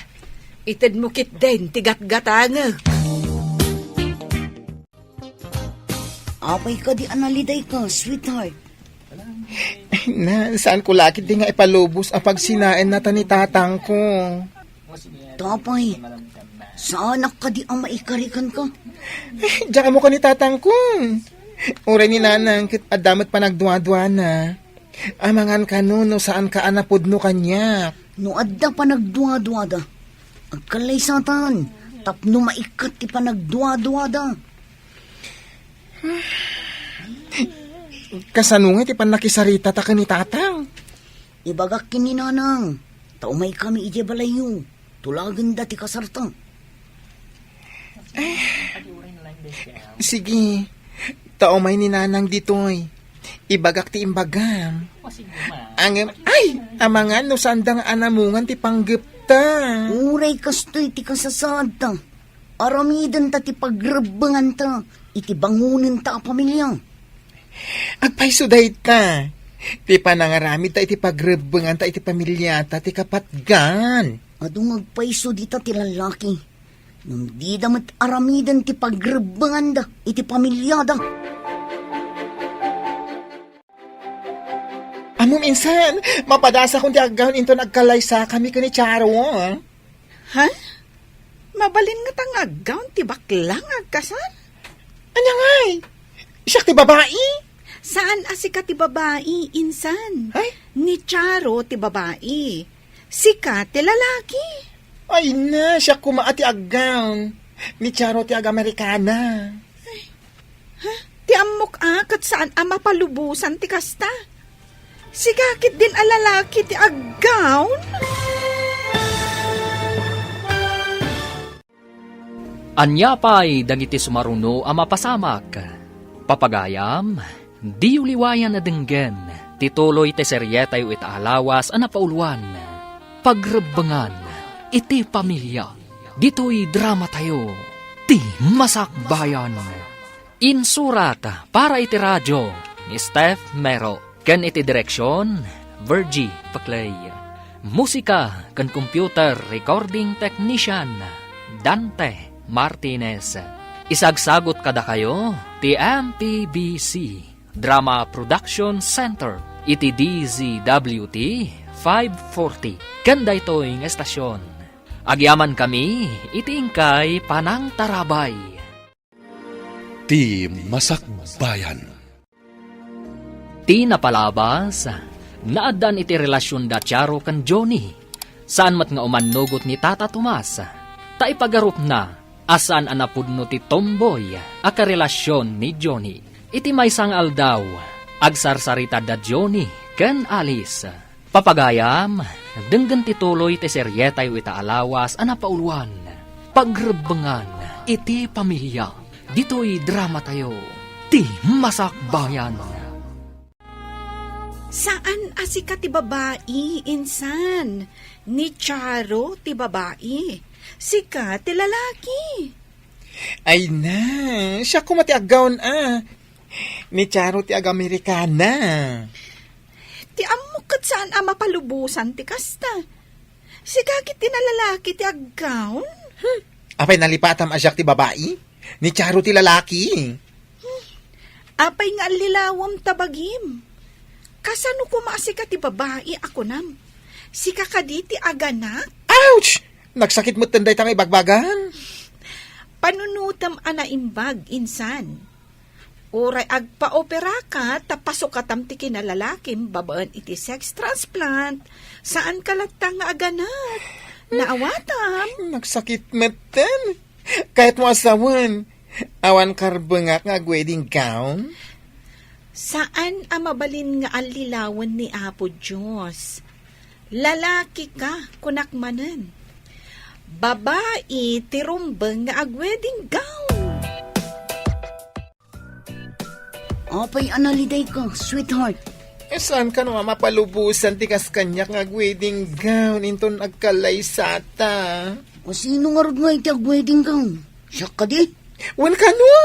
itid mo kit din, tigat-gatanga. Apay ka di analiday ka, sweetheart. Na, saan ko lakit di nga ipalubos ang pagsinain na ni tatang ko? Tapay, saan ka di ang maikarikan ka? Diyan mo ka ni tatang ko. Uray ni nanang, kit adamat pa nagduwa-duwa na. Amangan ka no, saan ka anapod no kanya. No adda pa nagduwa-duwa da. Agkalay satan, tapno maikat ti pa nagduwa-duwa da. Kasanungay ti pan nakisarita ta ka ni tatang. Ibagak kini nanang, taumay kami ije balayo. Tulagan da ti kasartang. Sige, taumay ni nanang ditoy. Ibagak ti imbagam. Amangan no sandang anamungan ti panggepta. Uray kastoy ti kasasad ta. Aramidan ta ti pagrebangan ta. Iti bangunin ta a pamilya. Agpaiso dahi ta. Ti panangaramid ta iti pagrebangan ta iti pamilya ta ti kapatgan. Adung agpaiso di ta ti lalaki. Nung di damat aramidan ti pagrebangan da iti pamilya da. Amo minsan, mapadasa kung di agahon into nagkalay sa kami ka ni Charo. Ha? Mabalin nga tangagaw ti baklang agkasal? Anya ngay? Siya ti babae? Saan asika ti babae, insan? Ay? Ni Charo ti babae. Sika ti lalaki. Ay na, siya kumaati agahon. Ni Charo ti ag-Amerikana. Ti amok kat saan ama palubusan ti kasta. Sigakit din alalaki ti aggawn? Anya pa'y dagiti sumaruno a mapasamak. Papagayam, di uliwayan na denggen, tituloy te seryetay it alawas a napauluan. Pagrebangan, iti pamilya, dito'y drama tayo, ti masakbayan. Insurat para iti radyo ni Steph Mero. Ken iti direksyon, Virgie Paclay. Musika ken computer recording technician, Dante Martinez. Isagsagot kada kayo, ti MPBC Drama Production Center, iti DZWT 540. Ken daytoy nga estasyon. Agyaman kami, iti ingkay Panang Tarabay. Ti Masakbayan. Ti napalabas, naadan iti relasyon da Charo kan Johnny. Saan mat nga umanugot ni Tata Tomas. Ta ipagarup na, asan anapudno ti tomboy, aka relasyon ni Johnny. Iti may sangal daw, agsarsarita da Johnny kan Alice. Papagayam, denggan tituloy ti seryetay ita alawas anapauluan. Pagrebangan, iti pamilya, dito'y drama tayo, ti masakbayan. Saan asika ti babae, insan? Ni Charo ti babae. Sika ti lalaki. Ay na, siya kumati agawon Ni Charo ti ag-Amerikana. Ti amukat saan ama palubusan ti kasta. Sigakit ti nalalaki ti aggawn. Apay nalipatam asyak ti babae? Ni Charo ti lalaki. Apay nga lilawam tabagim. Kasano ko maasi ka ti babae ako nam? Si kakaditi aganak? Ouch! Nagsakit mo tanday tamay bagbagan. Panunutam ana imbag insan. Uray agpa-opera ka, tapasok ka tamti kinalalakim, babaan iti sex transplant. Saan ka latang nga aganak? Naawatam. Nagsakit mo tan. Kahit mo asawan. Awan karbengak nga wedding gown. Saan amabalin nga alilawan ni Apo Diyos? Lalaki ka, kunakmanan. Babae, tirumbang nga ag-wedding gown. Apay analiday ka, sweetheart. Saan ka naman mapalubusan tikas kanyak nga wedding gown inton agkalay sata? O sino nga rod nga iti ag-wedding gown? Siya ka di? Well ka no!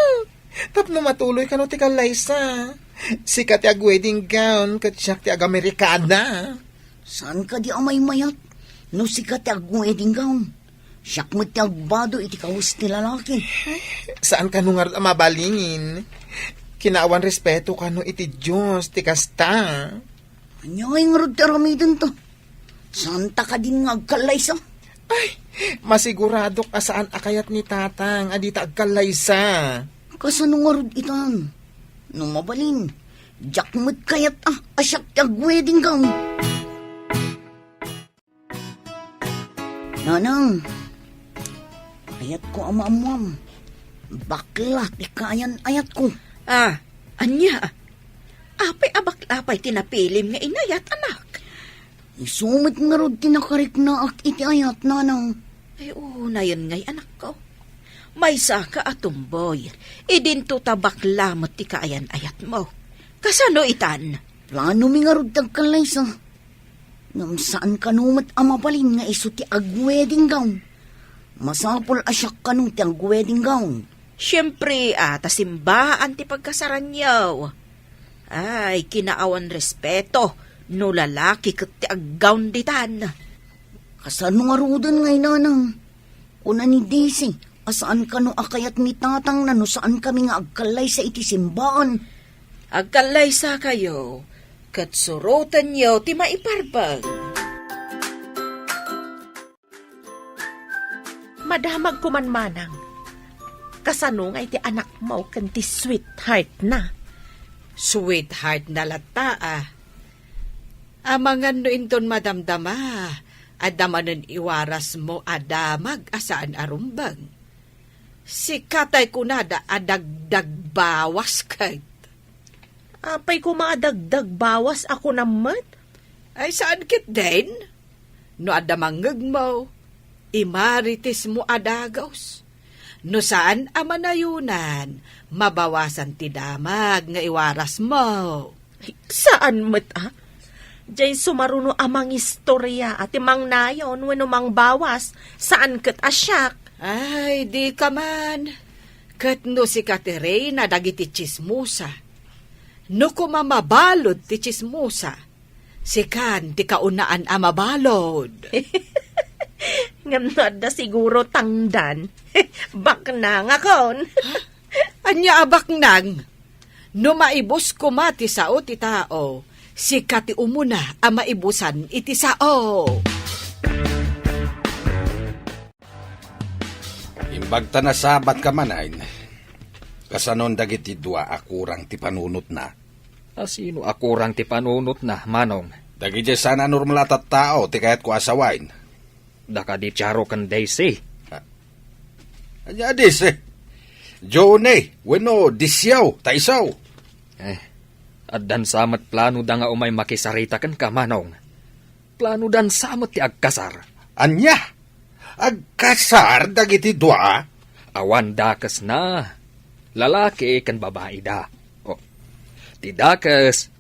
Tapno matuloy ka no ti kalaysa. Sikat ti ag-wedding gown kat siya ti ag-Amerikana. Saan ka di amay mayat? No sikat ti ag-wedding gown. Siya mo ti agbado iti kahus ti lalaki. Saan ka no nga rod mabalingin? Kinaawan respeto ka no iti Diyos ti kasta. Anyay nga rod ti aramidon to. Santa ka din nga agkalaysa. Ay, masigurado ka saan akayat ni tatang adita agkalaysa. Kasano nga rod itan? No mabalin, jakmut kayat asyak ti ag-wedding gown. Nanang, ayat ko amamuam. Bakla ti kayan ayat ko. Anya? Apay abaklapay tinapilim nga inayat, anak. Isumit nga rod tinakarik na ak iti ayat, nanang. Ay, na yun ngay, anak ko. May saka atumboy. Idinto tabakla mo ti kaayan ayat mo. Kasano itan? Plano mi nga rod tagkalaysa. Ngam saan kanumat amabalin nga iso ti ag-wedding gown. Masapol asyak kanong ti ag-wedding gown. Siyempre, tasimbaan ti pagkasaran yaw. Ay, kinaawan respeto, no lalaki kat ti aggawn ditan. Kasano nga rodan ngay, nanang? Una ni Daisy, asaan ka no akayat ni tatang na no saan kami nga agkalay sa iti simbaan? Agkalay sa kayo, kat surutan yaw ti maiparbag. Madamag kumanmanang. Kasano nga iti anak mo kanti sweetheart na. Sweetheart na lata Amangan no inton madamdama, adamanan iwaras mo adamag asaan arumbang. Si katay kunada adagdag bawas kay. Apay ko maadagdag bawas ako naman. Ay saan kit din? No adamangag mo, imaritis mo adagaws. No saan amanayunan, mabawasan ti damag nga iwaras mo. Saan mo't Diyay sumaruno amang istorya at imang nayon wano mang bawas saan kat asyak. Ay, di ka man. Kat no si Katerina dagiti chismusa. No kumamabalod ti chismusa. Si kan ti kaunaan amabalod. Ngamnod na siguro tangdan. Baknang akon. Anya abaknang. No maibos kumati sao ti tao, si kati umuna ang maibusan iti sao. Imbagta na sabat ka manayn. Kasanon dagiti dua akurang ti panunot na. Sino akurang ti panunot na, manong? Dagiti sana normal at tao ti kayat ko asawain. Daka di tiyaro kan Daisy. Anya dis Johnny, weno disyaw, taisaw. At dan samat plano da nga umay makisarita kan ka, manong. Plano dan samat ti agkasar. Anya? Agkasar dagiti dua? Awan dakas na. Lalaki kan babae da. O, ti dakas,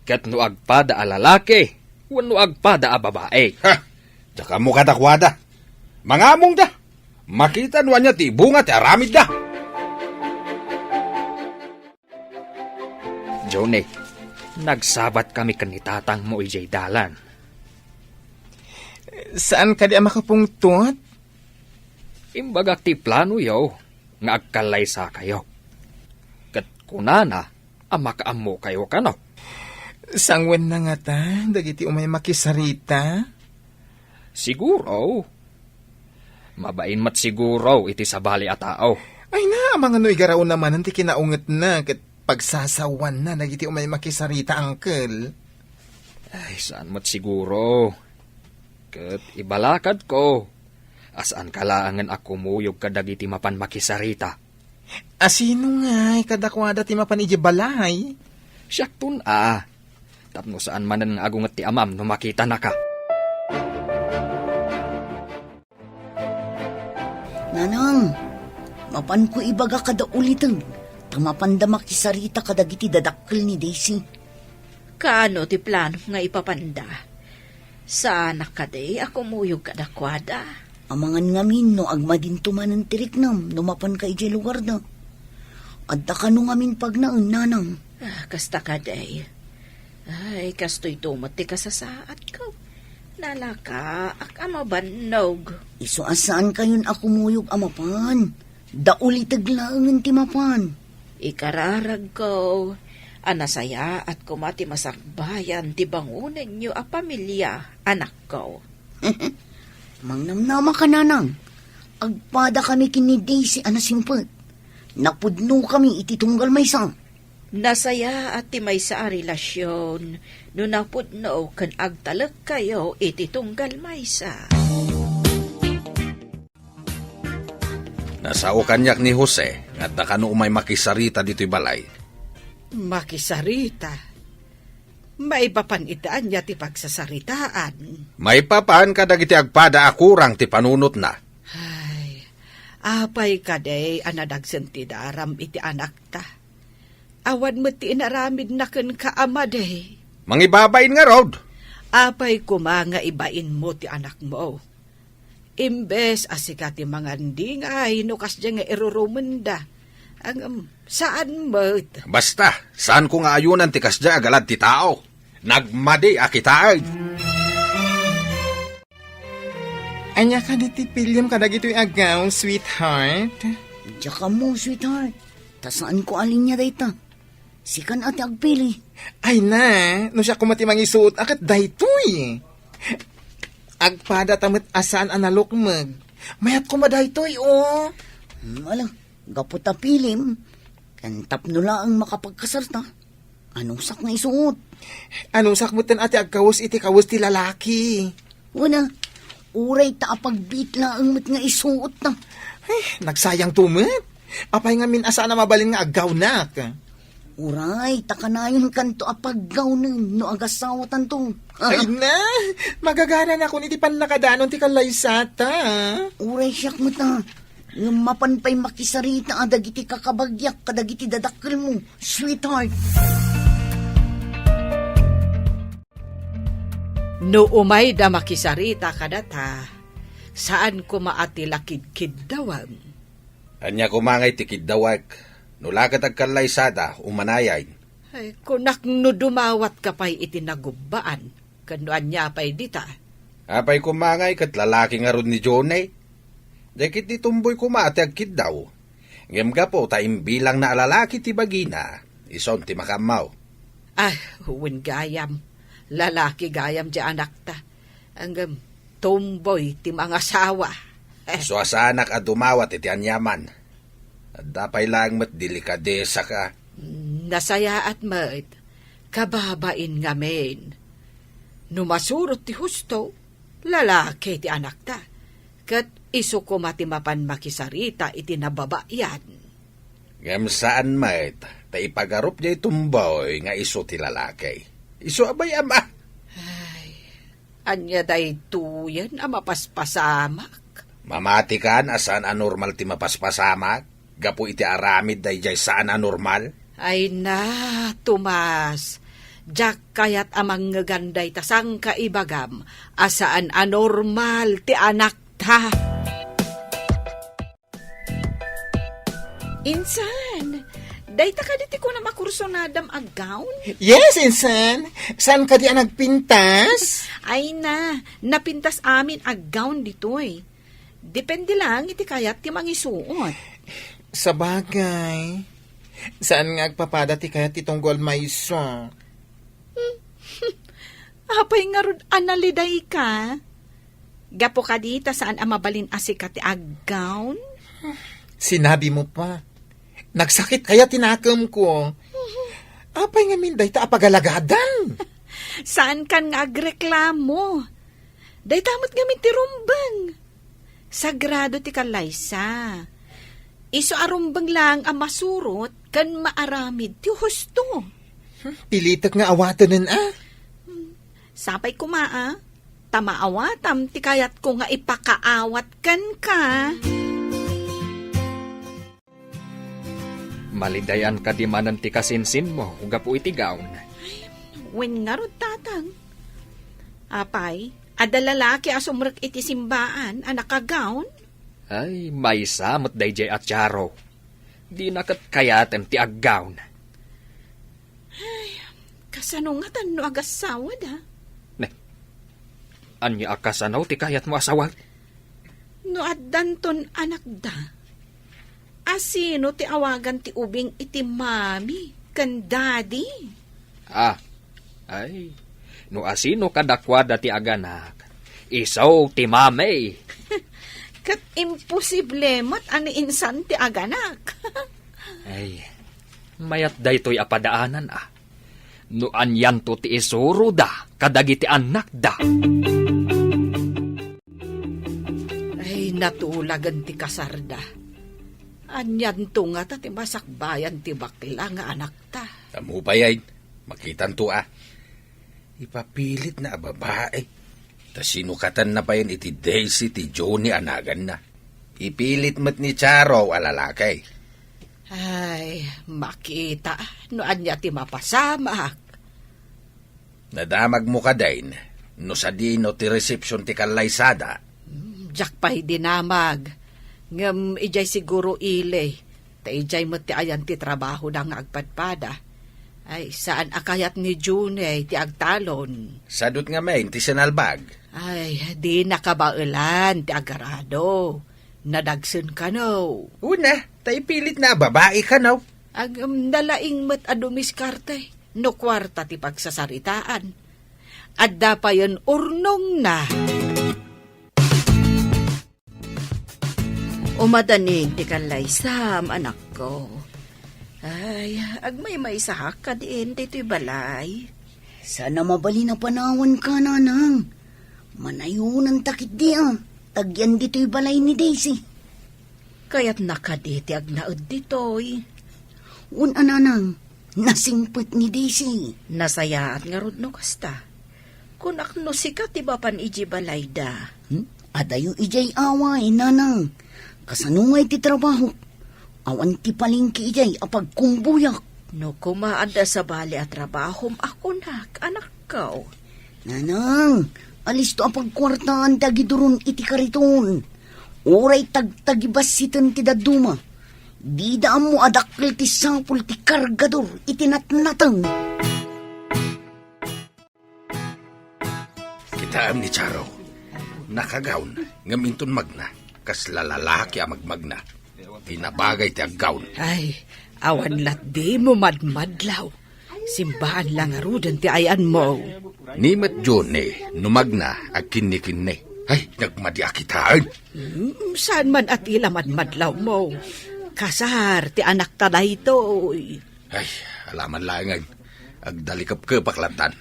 kat no agpada a lalaki, wano agpada a babae. Ha, tsaka mo kadakwada. Mangamong da. Makita nuan niya ti bunga ti aramid da. Johnny, nagsabat kami kanitatang mo ijay dalan. Saan ka di makapungtot? Imbagak ti plano yaw, nga agkalay sa kayo. Kat kunana, Amakaamo kayo ka no? Sangwen na nga ta, dagiti umay makisarita. Siguro. Mabain mat siguro iti sabali a tao. Ay na, mga noy garaw naman, anti kinaunget na, kat pagsasawan na, dagiti umay makisarita, uncle. Ay, saan mat siguro? Kat ibalakad ko. Asaan kalaangan ako muyog kadagiti mapan makisarita. Asino nga, kadakwada ti mapanidya balay? Siyaktun Tapno saan man ang agungat ti amam no makita na ka. Nanang, mapan ko ibaga kada ulitan. Tamapanda makisarita kadagiti dadakkel ni Daisy. Kaano ti plano nga ipapanda? Sana kaday ako muyog kadakwada. Amangan ngamin no agmadin tumanan tiriknam no mapan ka ijay lugar na. Adda ka no ngamin pag naun, nanang. Kasta kaday. Ay, kasto'y tumati ka sa saat ko. Nalaka, ak amabannog. Iso asaan kayon ako muyog amapan. Daulitag laangan ti mapan. Ikararag ko. Anasaya at kumati masakbayan ti bangunan niyo a pamilya, anak ko. Mangnamnama ka, nanang. Agpada kami kini Daisy anasimpet. Napudno kami iti tunggal maysa. Nasaya at ti may sa relasyon, no napudno kan agtalak kayo iti tunggal maysa. Nasao kanyak ni Jose, at nakano umay makisarita dito'y balay. Makisarita. Maipapan itaan niya ti pagsasaritaan. May papaan kadagiti agpada akurang ti panunot na. Ay, apay kaday anadagsen ti daram iti anak ta. Awan mo ti inaramid na ken kaama day. Mangibabain nga rod. Apay kumanga ibain mo ti anak mo. Imbes asika ti mga ndingay nukas dyan nga irurumenda. Ang saan mo? Basta, saan ko nga ayunan ti kasya agalad ti tao? Nagmadi akitaan. Anya ka di ti pilyam kadagito'y agaw, sweetheart. Diya ka mo, sweetheart. Tasaan ko alin niya dayta. Sikan ati agpili. Ay na, no siya kumati mangisuot akat daytoy. Agpada tamat asaan analukmag. Mayat kumadaytoy, oh. Alam, gaputa pilim. Kantap nula ang makapagkasarta. Anong sak na isuot? Anong sakmutan ati agkawos iti kawos ti lalaki? Una, uray ta apagbit lang mat nga isuot na. Ay, nagsayang tumat. Apay nga min asa na mabalin nga agaw nak. Uray, takanayon kanto apaggaw nun no agasawatan to. Ay na, magagana na ako niti panakadanon ti kalaysata. Uray siyak mo ta. Yung mapanpay makisarita adagiti kakabagyak kadagiti dadakkel mo, sweetheart. No umay da makisarita kadata, saan ko maatilakid-kid dawang? Anya kumangay ti kidawag. Nulakat agkalaysada, umanayay. Ay, kunak no dumawat ka pa'y itinagubaan, kanuan niya pa'y dita. Apay kumangay kat lalaki nga ron ni Jonay. Dahil di tumboy kumati agkid daw. Ngem ga po taimbilang na alalaki ti bagina. Ison ti makamaw. Ah, huwin gayam. Lalaki gayam di anak ta. Hanggang tomboy ti mga asawa. So asanak at dumawat iti anyaman. At dapay lang mat delikadesa ka. Nasaya at mat, kababain ngamin. Numasurot ti husto, lalaki ti anak ta. Kat iso ko matimapan makisarita iti nababayan. Ngem saan mat, ta ipagarup niya itumboy nga iso ti lalaki. Iso abay ama. Ay, anya day tuyan ang mapaspasamak. Mamati kan asan anormal ti mapaspasamak. Gapo iti aramid day jay saan anormal. Ay na, Tomas. Diyak kayat amang ngaganday tasang kaibagam. Asaan anormal ti anak ta. Insan, dayta ka diti ko na makursonadam ag gown? Yes, insan. Saan ka di nagpintas? Ay na, napintas amin ag gown ditoy. Depende lang iti kayat ti mangisuot. Sa bagay, Saan nga agpapada ti kaya titunggol mayso? Apay nga rod analiday ka. Gapo ka dita saan ang mabalin asika ti aggown? Sinabi mo pa. Nagsakit kaya tinakam ko. Apay nga minday ta apagalagadan. Saan kan nga agreklamo? Day tamot gamit ti rumbang. Sagrado ti kalaysa. Iso arumbang lang ang masurot kan maaramid ti husto. Pilitak nga awatanan Sapay kumaa, tamaawatam ti kayat ko nga ipakaawat kan ka. Malidayan ka di manan ti kasinsin mo, gapo iti gown. Wen nga rod tatang. Apay, ada lalaki asumrek iti simbaan, anak kagawn. Ay, may samot dayjay at charo. Di nakat kayatem ti aggown. Kasanungatan no agasawad ha. Anya akasanaw ti kayat mo asawag? No addanton anak da. Asino ti awagan ti ubing iti mami, kan daddy. Ay, no asino kadakwada ti aganak. Isaw ti mamay. Kat imposible mat ani insan ti aganak. Ay, mayat daytoy apadaanan No anyan to ti isuro da, kadagiti anak da. Ay, natulagan ti kasarda. Anyan to nga ta ti masakbayan ti bakla nga anak ta. Tamo ba yan? Makitan to Ipapilit na babae. Ta sinukatan na pa yan iti Daisy ti Johnny anagan na. Ipilit mo't ni Charo alalakay. Ay, makita. No anya ti mapasamak. Nadamag mo ka dain. No sa dino ti reception ti kalaysada. Jak pa'y dinamag. Ngam ijay siguro ile. Ta ijay mo ti ayan ti trabaho na nga agpadpada. Ay, saan akayat ni June ti agtalon? Sadot nga main ti sinalbag. Ay, di nakabailan ti agarado. Nadagsun ka no. Una, tayo pilit na babae ka no. Ag nalaing mat adumiskarte. No kwarta ti pagsasaritaan. Adda pa yun urnong na. Umadaning ti kalaysam, anak ko. Ay, agmay may sahak ka din dito'y balay. Sana mabali na panawan ka, nanang. Manayunan takit di Tagyan dito'y balay ni Daisy. Kaya't nakaditi agnaod dito'y. Nanang, nasingpit ni Daisy. Nasayaat nga rod no kasta. Kung akno sikat iba pan iji balay da. Adayo ijay away, nanang. Kasanungay ti trabaho. Awan ti palingki ijay apag kumbuyak. No kumaanda sa bali at trabahom ako anak ko. Nanang, alis to apag kwartaan tagidurun iti kariton. Oray tagtagibas sitan ti daduma. Di daan mo adakil ti sapul ti kargador iti natnatang. Kitaam ni Charo. Nakagawn, ngaminton magna. Kas lalalaki ang magmagna. Tinabagay ti aggawn. Ay, awan lat di mo madmadlaw. Simbahan lang arudan ti ayan mo. Nimet Johnny, numagna ag kinni-kinni. Ay, nagmadyakitaan. Saan man at ila madmadlaw mo? Kasar ti anak ta na ito. Ay, alaman langan. Agdalikap ke paklatan.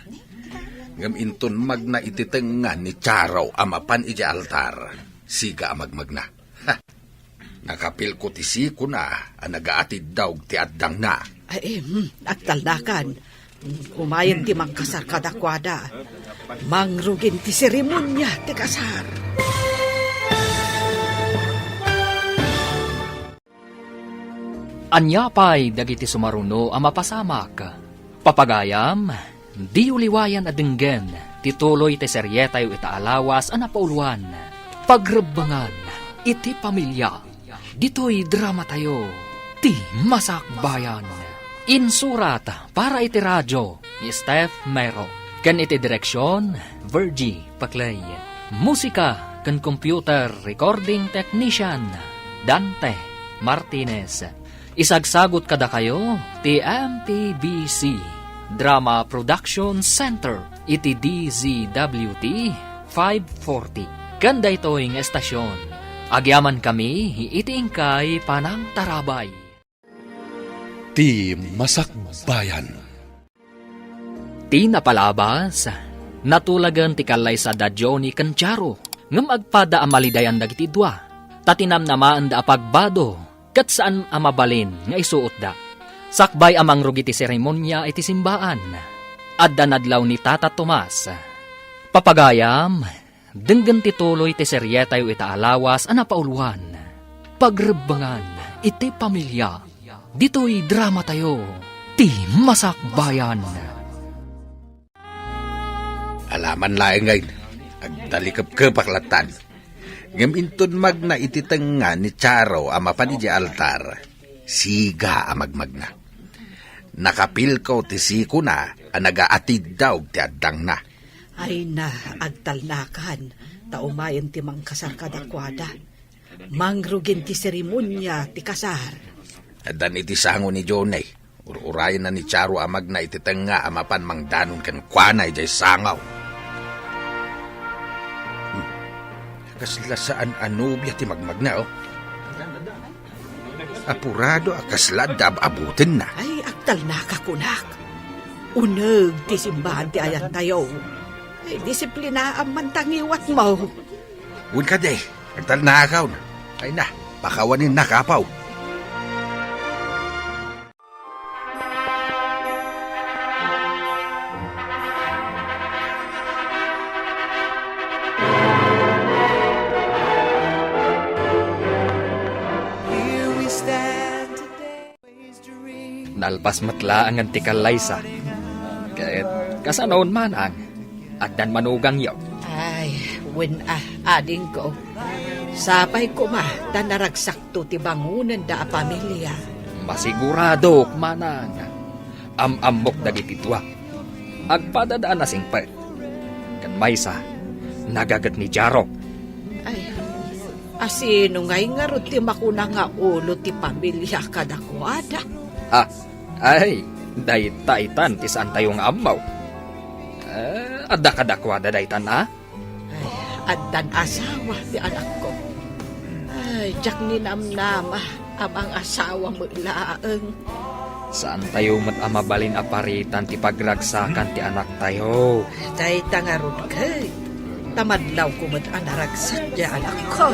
Ngam inton magna ititengan ni Charo amapan iji altar. Siga amagmagna. Ha! Nakapil ko ti siko na nagaatid daw ti addang na. Ay, agtaldakan. Umayan ti mangkasar kadakwada. Mangrugin ti seremonya ti kasar. Anyapay dagiti sumaruno ang mapasamak. Papagayam, di uliwayan adenggen, tituloy ti seryetayo itaalawas ang napauluan. Pagrebangan, iti pamilya, dito'y drama tayo, ti Masakbayan. Insurat para iti radyo, ni Steph Mero. Kan iti direksyon, Virgie Paclay. Musika, kan computer recording technician, Dante Martinez. Isagsagot kada kayo, ti MPBC, Drama Production Center, iti DZWT 540. Ganda ito'y estasyon. Agyaman kami, itiing kay Panang Tarabay. Ti Masakbayan. Ti napalabas, natulagan ti kalay sa dadyo ni Kancharo, ngam agpada amalidayan dagiti dua, tatinam namaan da apagbado, kat saan amabalin nga isuot da. Sakbay amang rugi ti seremonya iti simbaan, adda nadlaw ni Tata Tomas. Papagayam, denggan ti tuloy ti seryetayo ita alawas anapauluan, pagrebangan iti pamilya, dito'y drama tayo, ti Masakbayan. Alaman laeng ngayon, agdalikap-kapaklatan. Ngaminton magna ititanga ni Charo amapan iti altar, siga amagmagna. Nakapil ko ti siko na, nagaatid daw ti addang na. Ay na, agtalnakan, taumayan ti mangkasar kadakwada. Mangrugin ti seremonya ti kasar. Adan iti sango ni Jonay, ururayan na ni Charo amagna ititanga amapan mangdanon kan kwanay jay sangaw. Kasla saan anubya ti magmagna, oh. Apurado akasla dab abutin na. Ay, agtalnaka kunak. Uneg ti simbahan ti ayan tayo. Ay, disiplina ang mantangiwat mo. Uwin ka day, agtalnakaw na. Ay na, pakawanin na kapaw. Nalpas matla ang antikal laysa. Kahit kasanoon man ang addan manugang yaw. Ay, ading ko. Sapay ko dan naragsakto ti bangunan da a pamilya. Masigurado manang amok dagiti tuwa. Agpadadaan na singpet. Kan maysa, nagagat ni Jaro. Ay, asino ngay nga ro ti makuna nga ulo ti pamilya kadakwada. Ay, daytaitan ti saan tayong amaw. Adda kadakwada daytan ha? Ay, addan asawa ti anak ko. Ay, jak ni namnama amang asawa mo ilaang. Saan tayo amabalin aparitan ti pagragsakan ti anak tayo? Day tangarod kay. Tamadlaw ko anaragsak di anak ko.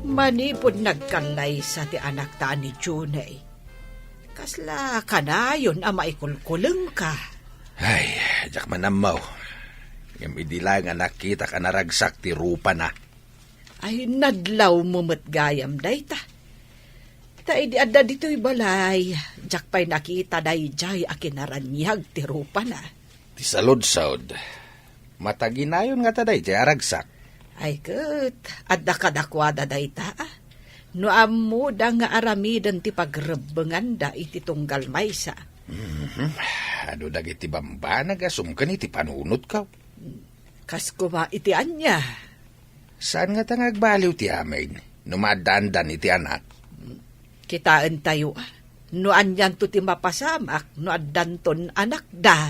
Manipod nagkalay sa ti anak ta ni Junay. Kasla kanayon maikulkuleng ka. Ay, jak manamaw. Ngam idilang anak kita ka naragsak ti rupa na. Ay, nadlaw mo matgayam day ta. Ta idi adda dito'y balay. Jak pa'y nakita day jay akinaranyag ti rupa na. Ti salod-sod. Mataginayon nga ta day jay aragsak. Ay ket, adda kadakwada day ta. No ammo da nga aramidan ti pagrebengan da iti tunggal maysa. Ano dagiti bamba nagasumkan iti panunot ka? Kas kuma iti anya. Saan nga tangagbaliw ti amin? Numadandan iti anak. Kitaan tayo. No anyan to ti mapasamak, no addanton anak da.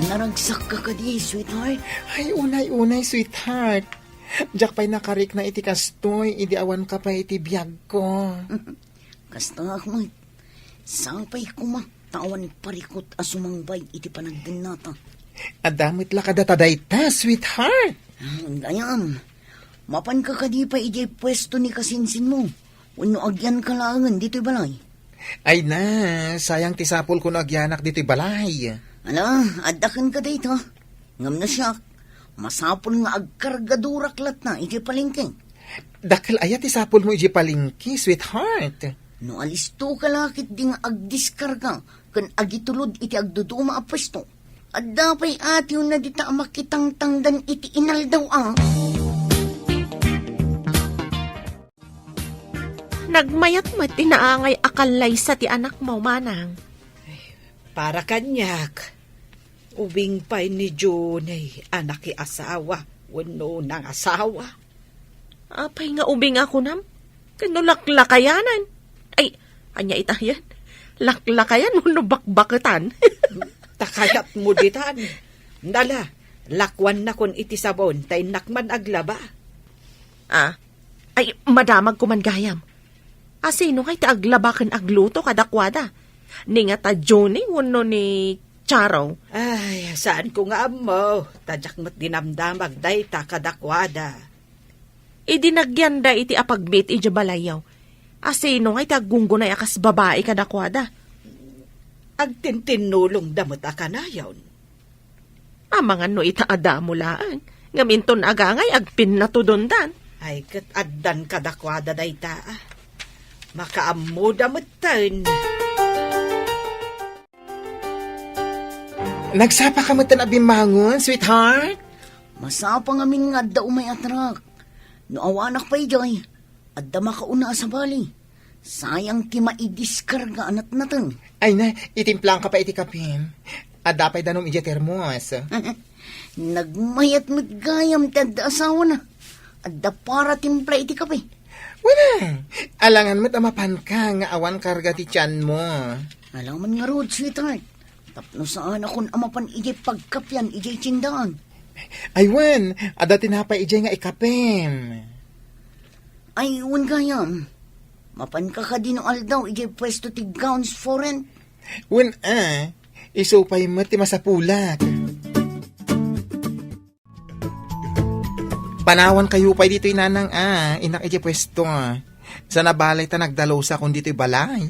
Naragsak ka di, sweetheart. Ay, unay, sweetheart. Jak pa'y nakarik na iti kastoy, idi awan ka pa iti biyag ko. Kasta Ahmad, sangpay kumaktawan parikot asumangbay iti panagdanata. Adamit la kadataday ta, sweetheart. Gayam, mapan ka kadi pa ijay pwesto ni kasinsin mo. Uno agyan kalangan dito'y balay. Ay na, sayang tisapol ko na agyanak dito'y balay. Ala, adakan ka dito. Ngam na siya, masapol nga agkargaduraklat na iti palengking. Dakil ayat isapol mo iti palengki, sweetheart. No alisto ka lakit di nga agdiskarga, kan agitulod iti agduduma a pwesto. At dapay atiw na dita makitangtangdan iti inal daw ang. Nagmayat mo tinaangay akalay sa ti anak mo, manang. Para kanyak, ubing pa'y ni Junay, anak asawa, Wano nang asawa. Apay nga ubing ako nam. Kano laklakayanan. Ay, anya itayan. Laklakayan mo no bakbaketan. Takayat mo ditan. Nala, lakwan na kon iti sabon, tay nakman aglaba. Ay, madamag ko man gayam. Sino kay taaglabakan agluto kadakwada? Ni nga ta Johnny, wano ni Charo. Ay, saan ko nga mo? Tadyak mo't dinamdamag day ta kadakwada. Idinagyan da iti apagbit iti balayaw. Sino kay taggunggunay akas babae kadakwada? Agtintinulong damot akanayon. Mga no itaada mo laan. Ngaminton agangay agpin na tudundan. Ay, kat addan kadakwada day ta. Makaammo damot tan. Nagsapa ka mo tan abimangon, sweetheart? Masapa nga min nga da umay atrak. No awanak pa ijay, adda makauna sa bali. Sayang ti maidiskarga anat nateng. Ay na, itimplang ka pa iti kapin. Adapay danom iti termos. Nagmayat mo't gayam ti adda asawa na. Adda para timpla iti kape. Wala, alangan mo't amapan ka nga awan karga ti tiyan mo. Alaman nga rod, sweetheart. Tapno saan akong amapan ijay pagkapyan, ijay tsindaan. Aywan, ada tinapay ijay nga ikapim. Ay, un gayam. Mapan ka ka din no aldaw, ijay pwesto ti gowns for rent. Wen isupay mo ti masapulak. Panawan kayo pa dito'y nanang inak iti pwesto. Sa nabalay ta nagdalaw sa kung dito'y balay.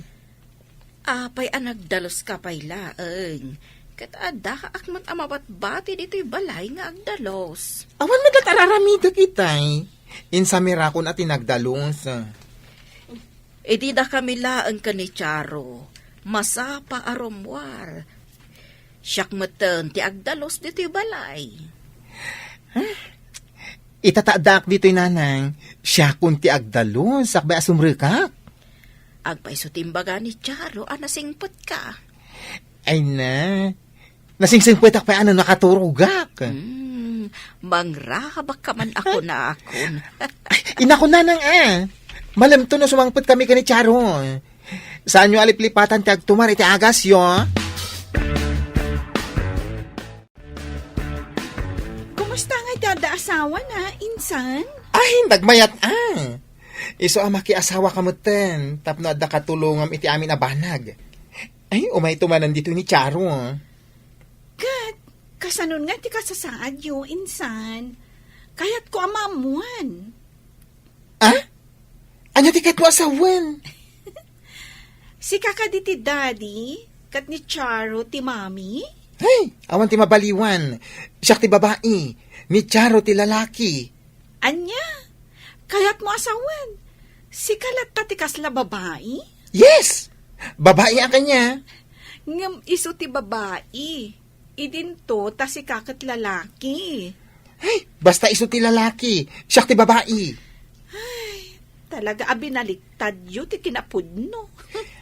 Apay anagdalos ka pay laeng. Kat adda ka akman amabat-bati dito'y balay nga agdalos. Awan magkatararamida kitay. Insamira ko na tinagdalos. Di da kami laeng ka ni Charo. Masapa aromwar. Siyak meten ti agdalos dito'y balay. Itataadak dito'y nanang. Siya kun ti agdalos. Sakbay asumrika. Agpaiso timbaga ni Charo, nasingpot ka. Ay na. Nasingsingpwet ak pa ano nakaturugak. Mangrahabak ka man ako na akon. Inako nanang Malam to no sumangpot kami ka ni Charo. Saan nyo aliplipatan ti agtumar iti agas yo? Kumusta nga dada asawa na, insan? Ay, nagmayat Iso amaki asawa kamutten, tapno adda katulungam iti amin abanag. Ay, umay tumanan dito ni Charo. Kat, kasanon nga ti kasasaad yo, insan. Kaya't ko amamuan. Anya ti katwa asawan? Si kakadi ti daddy, kat ni Charo ti mami. Hey, awan ti mabaliwan. Siyak ti babae, ni Charo ti lalaki. Anya, kaya't mo asawan. Si kalat ta ti kasla babae? Yes! Babae ang kanya. Ngam iso ti babae. Idin to ta si kakat lalaki. Hey, basta iso ti lalaki. Siyak ti babae. Talaga abinaliktad yu ti kinapudno.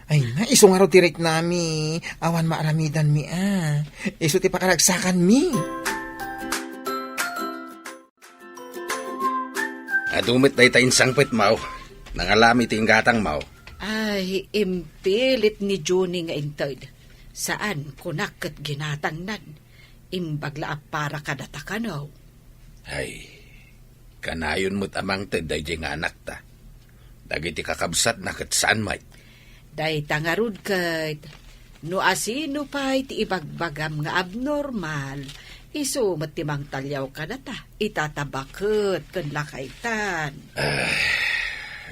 Ay na, iso nga ro ti rek nami. Awan maaramidan mi Iso ti pakaragsakan mi. Adumit na itayin sangpit, Mau. Nangalami ti ingatang, Mau. Ay, impilit ni Johnny nga intod. Saan kunak kat ginatangnan? Imbagla para kadatakanaw. Ay, kanayon mo't amang teday nga anak ta. Dagiti kakabsat na kat saan may. Day tangarud kat, no asino pa'y ti ibagbagam nga abnormal, iso matimang talyaw ka na ta, itatabakot kan lakaitan.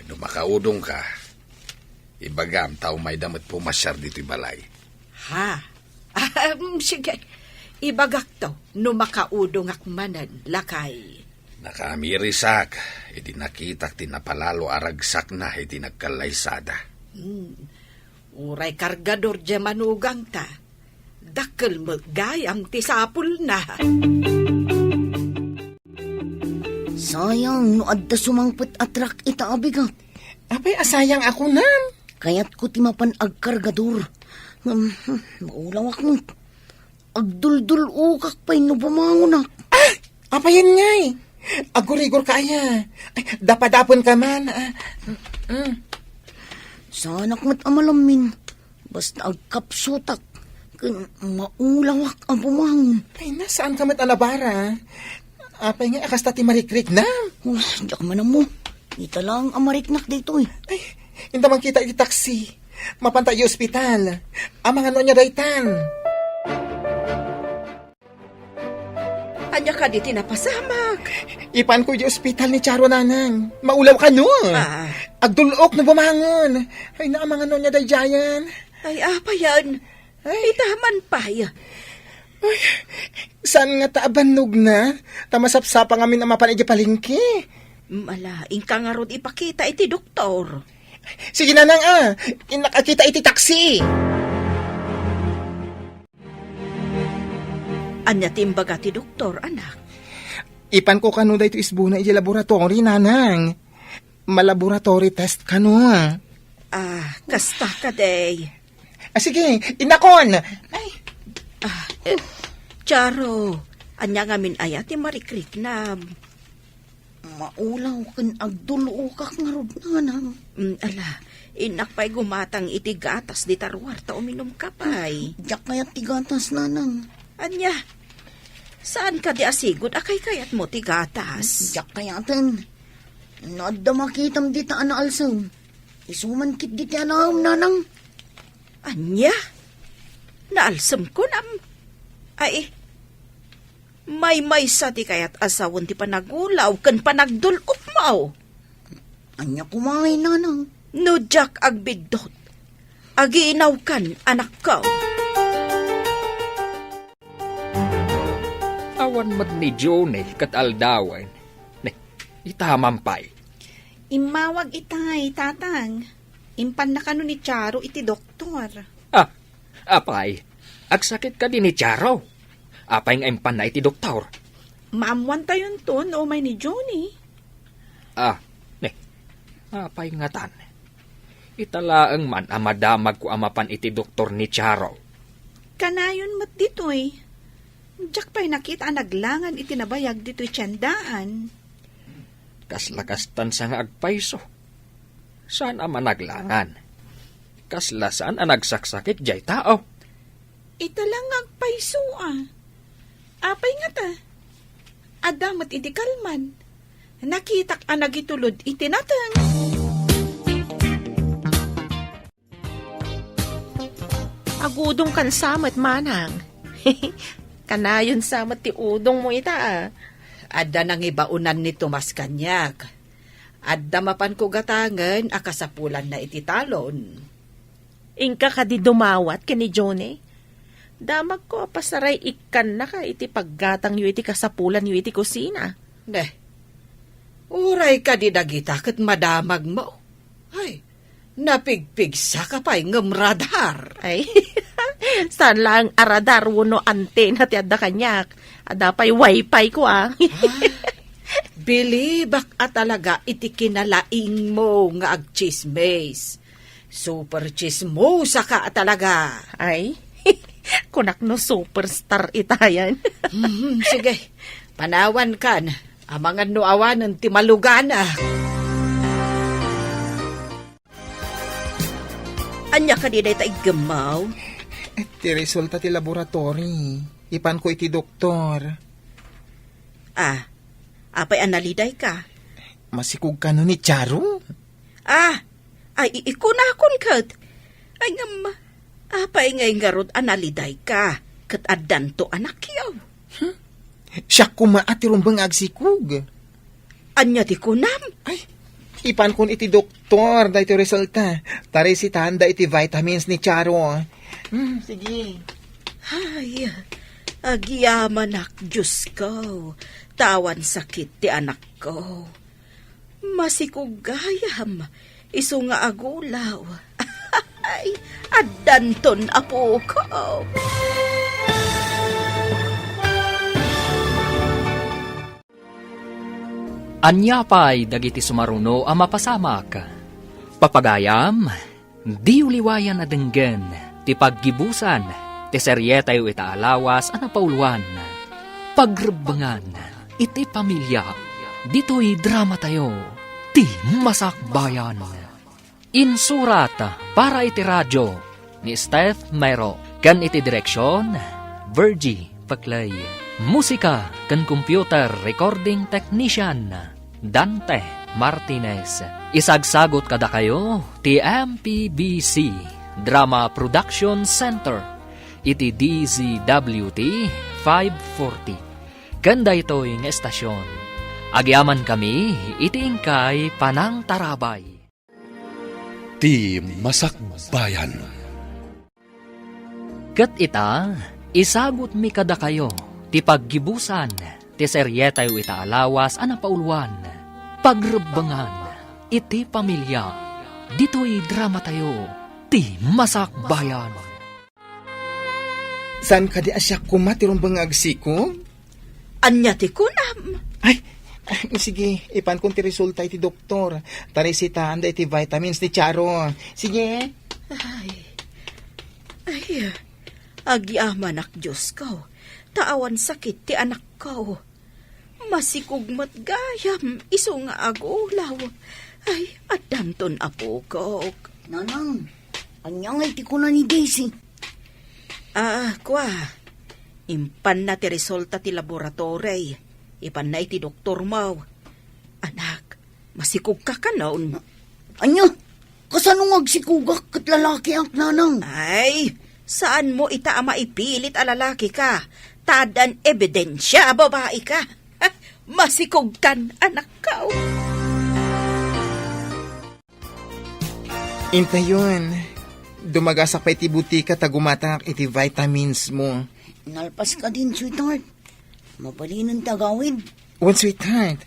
Makaudong ka. Ibagam, tao may damot pumasyar dito'y balay. Ha? Sige, ibagak to, no makaudong akmanan, lakay. Nakamirisak, iti nakitak tinapalalo aragsak na iti nagkalaysada. Uray kargador dya manugang ta. Dakkel magayam ti sapul na. Sayang, no adda sumangpet atrak ita abigat. Apay, asayang ako nam. Kaya't ko timapan agkargador. Maulawak mo. Agduldul ukak pa'y no bumangon ak. Apayan ngay. Agurigor kaya. Ay, dapadapon ka man. Sana mat amalamin. Basta agkapsutak. Kan maulawak ang bumangon. Ay, nasaan ka mat alabara? Apay nga, akas tati marikrik na. Diyak man mo. Ita lang ang mariknak dito eh. Ay, hindi man kita iti taxi. Mapantay yung ospital. Amang ano niya daytan. Anya ka di tinapasamag. Ipan ko yung ospital ni Charo nanang. Maulaw ka no. Agdulok na bumangon. Ay, naamang ano niya dayjayan. Ay, apa yan? Itaman pa ya. Ay, saan nga taabanog na? Tamasapsapa ngamin ang mapanigya palingki. Malaing ka nga rod ipakita iti doktor. Sige nanang inakakita iti taxi. Anya timbaga ti doktor, anak. Ipan ko kano da ito isbuna iti laboratory, nanang. Malaboratory test kano. Kasta ka day. Sige, inakon. Ay. Charo, anya ngamin ayati marikrik na. Maulaw kan agdulukak nga rod nanang. Inakpay gumatang iti gatas di tarwar ta uminom ka pay. Diyak kaya tigatas nanang. Anya, saan ka di asigod akay kayat mo ti gatas? Diyak kaya tan. Nadda makitam di taan na alsam. Isuman kit di ti anam nanang. Anya? Naalsam ko nam. Ay, may sa ti kayat asawon ti panagulaw kan panagdulop mo. Anya kumain nanang. No jak agbidot. Agiinaw kan anak ko. Awan mat ni Johnny kat aldawan. Itamampay. Imawag itay, tatang. Impan na kano ni Charo iti doktor. Apay, agsakit ka din ni Charo. Apay nga impan na iti doktor. Maamwan tayon ton o may ni Johnny. Apay nga tan. Italaang man amadamag ko amapan iti doktor ni Charo. Kanayon mat ditoy. Diyak pa'y nakita naglangan itinabayag dito'y tiyandaan. Kaslakastan sa nga agpayso. Saan ama naglangan? Kaslasan ang nagsaksakit jay tao. Italang agpayso Apay nga ta. Adamat iti kalman. Nakitak ang nagitulod itinatang. Agudong kan samat manang. Kanayon samat ti udong mo ita Adda nang ibaunan ni Tomas Kanyak. Adda mapan ko gatangan akasapulan na iti talon. Ingka ka di dumawat ka ni Johnny. Damag ko pasaray ikan na ka iti paggatang yu iti kasapulan yu iti kusina. Uray ka di dagita kat madamag mo. Ay, napigpigsa ka pa'y ngamradar. Ay, saan lang aradar wuno antena ti adda kanyak. Ada pa'y wifi ko Bilibak at talaga iti kinalaing mo nga agchismes. Super chismosa ka at talaga. Ay, kunak no superstar itayan. Sige, panawan kan. Amangan no awanan ti malugana. Anya ka di day ta igamaw. Ti resulta ti laboratory. Ipan ko iti doktor. Apay analiday ka. Masikog ka no ni Charo? Ay ikunakon kat. Ay ngam, apay ngay ngarod analiday ka. Kat adan to anak yaw. Siya kumaati rumbang agsikog. Anya ti kunam? Ay, ipan kon iti doktor, da iti resulta. Tari si tanda iti vitamins ni Charo. Sige. Ay, agyaman ak, Diyos ko. Tawan sakit ti anak ko. Masikugayam, iso nga agulaw. Ay, adanton apo ko. Anya pa'y dagiti sumaruno ang mapasamak. Papagayam, di uliwayan na denggen, ti paggibusan, ti seryeta yu itaalawas ang napauluan. Pagrebangan, iti pamilya, Dito'y drama tayo, ti Masakbayan. Insurat para iti radyo ni Steph Mayro. Kan iti direksyon, Virgie Paclay. Musika kan computer recording technician, Dante Martinez. Isagsagot kada kayo, ti MPBC Drama Production Center. Iti DZWT 540. Kanda ito'y nga estasyon. Agyaman kami, iti ingkay Panang Tarabay. Ti Masakbayan. Kat ita, isagot mi kada kayo, ti paggibusan, ti seryetayo ita alawas anapauluan, pagrebangan, iti pamilya, dito'y drama tayo, ti Masakbayan. Saan ka di asyak kumatirong bang agsiko? Anya ti kunam. Ay, sige, ipan kong ti resulta iti doktor. Tarisita, anda iti vitamins ni Charo. Sige. Ay, agyaman ak Diyos ko. Taawan sakit ti anak ko. Masikugmat gayam, iso nga agulaw. Ay, adanton apo ko. Nanang, anya nga iti ko na ni Daisy. Kwa. Impan na ti resulta ti laboratory. Ipan na iti doktor mo. Anak, masikog ka ka noon. Anya, kasanong agsikugak kat lalaki ang nanang? Ay, saan mo ita maipilit a lalaki ka? Tadan ebidensya, babae ka. Ha, masikog kan, anak ka. Intayon. Dumagasak pa iti butika tagumatang iti vitamins mo. Nalpas ka din, sweetheart. Mapalinan tagawid. One sweetheart.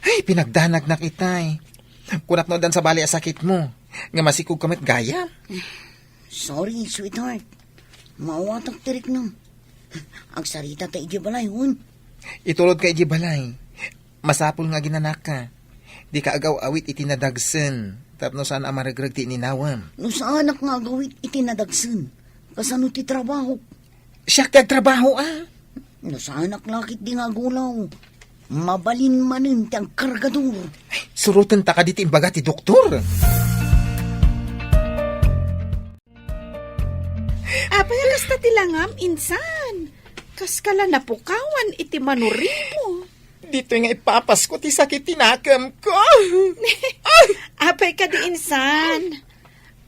Ay, pinagdanag na kita eh. Kunat no dan sa bali a sakit mo. Nga masikog kamit gaya. Sorry, sweetheart. Mawatak tirik nang. Ang sarita ta iji balay, hun. Itulod ka iji balay. Masapul nga ginanak ka. Di ka agaw awit iti nadagsen. Tapno saan amaragrag ti ninawam. No sa anak nga gawit itinadagsan. Kasano ti trabaho. Siya kagtrabaho ah. No sa anak lakit di nga gulaw. Mabalin manin ti ang kargador. Surutan ta ka diti imbaga ti doktor. Apay, kasta tilangam, insan. Kaskala napukawan iti manurimo. Dito nga ipapas ko ti sakit tinakam ko. Apay ka di insan.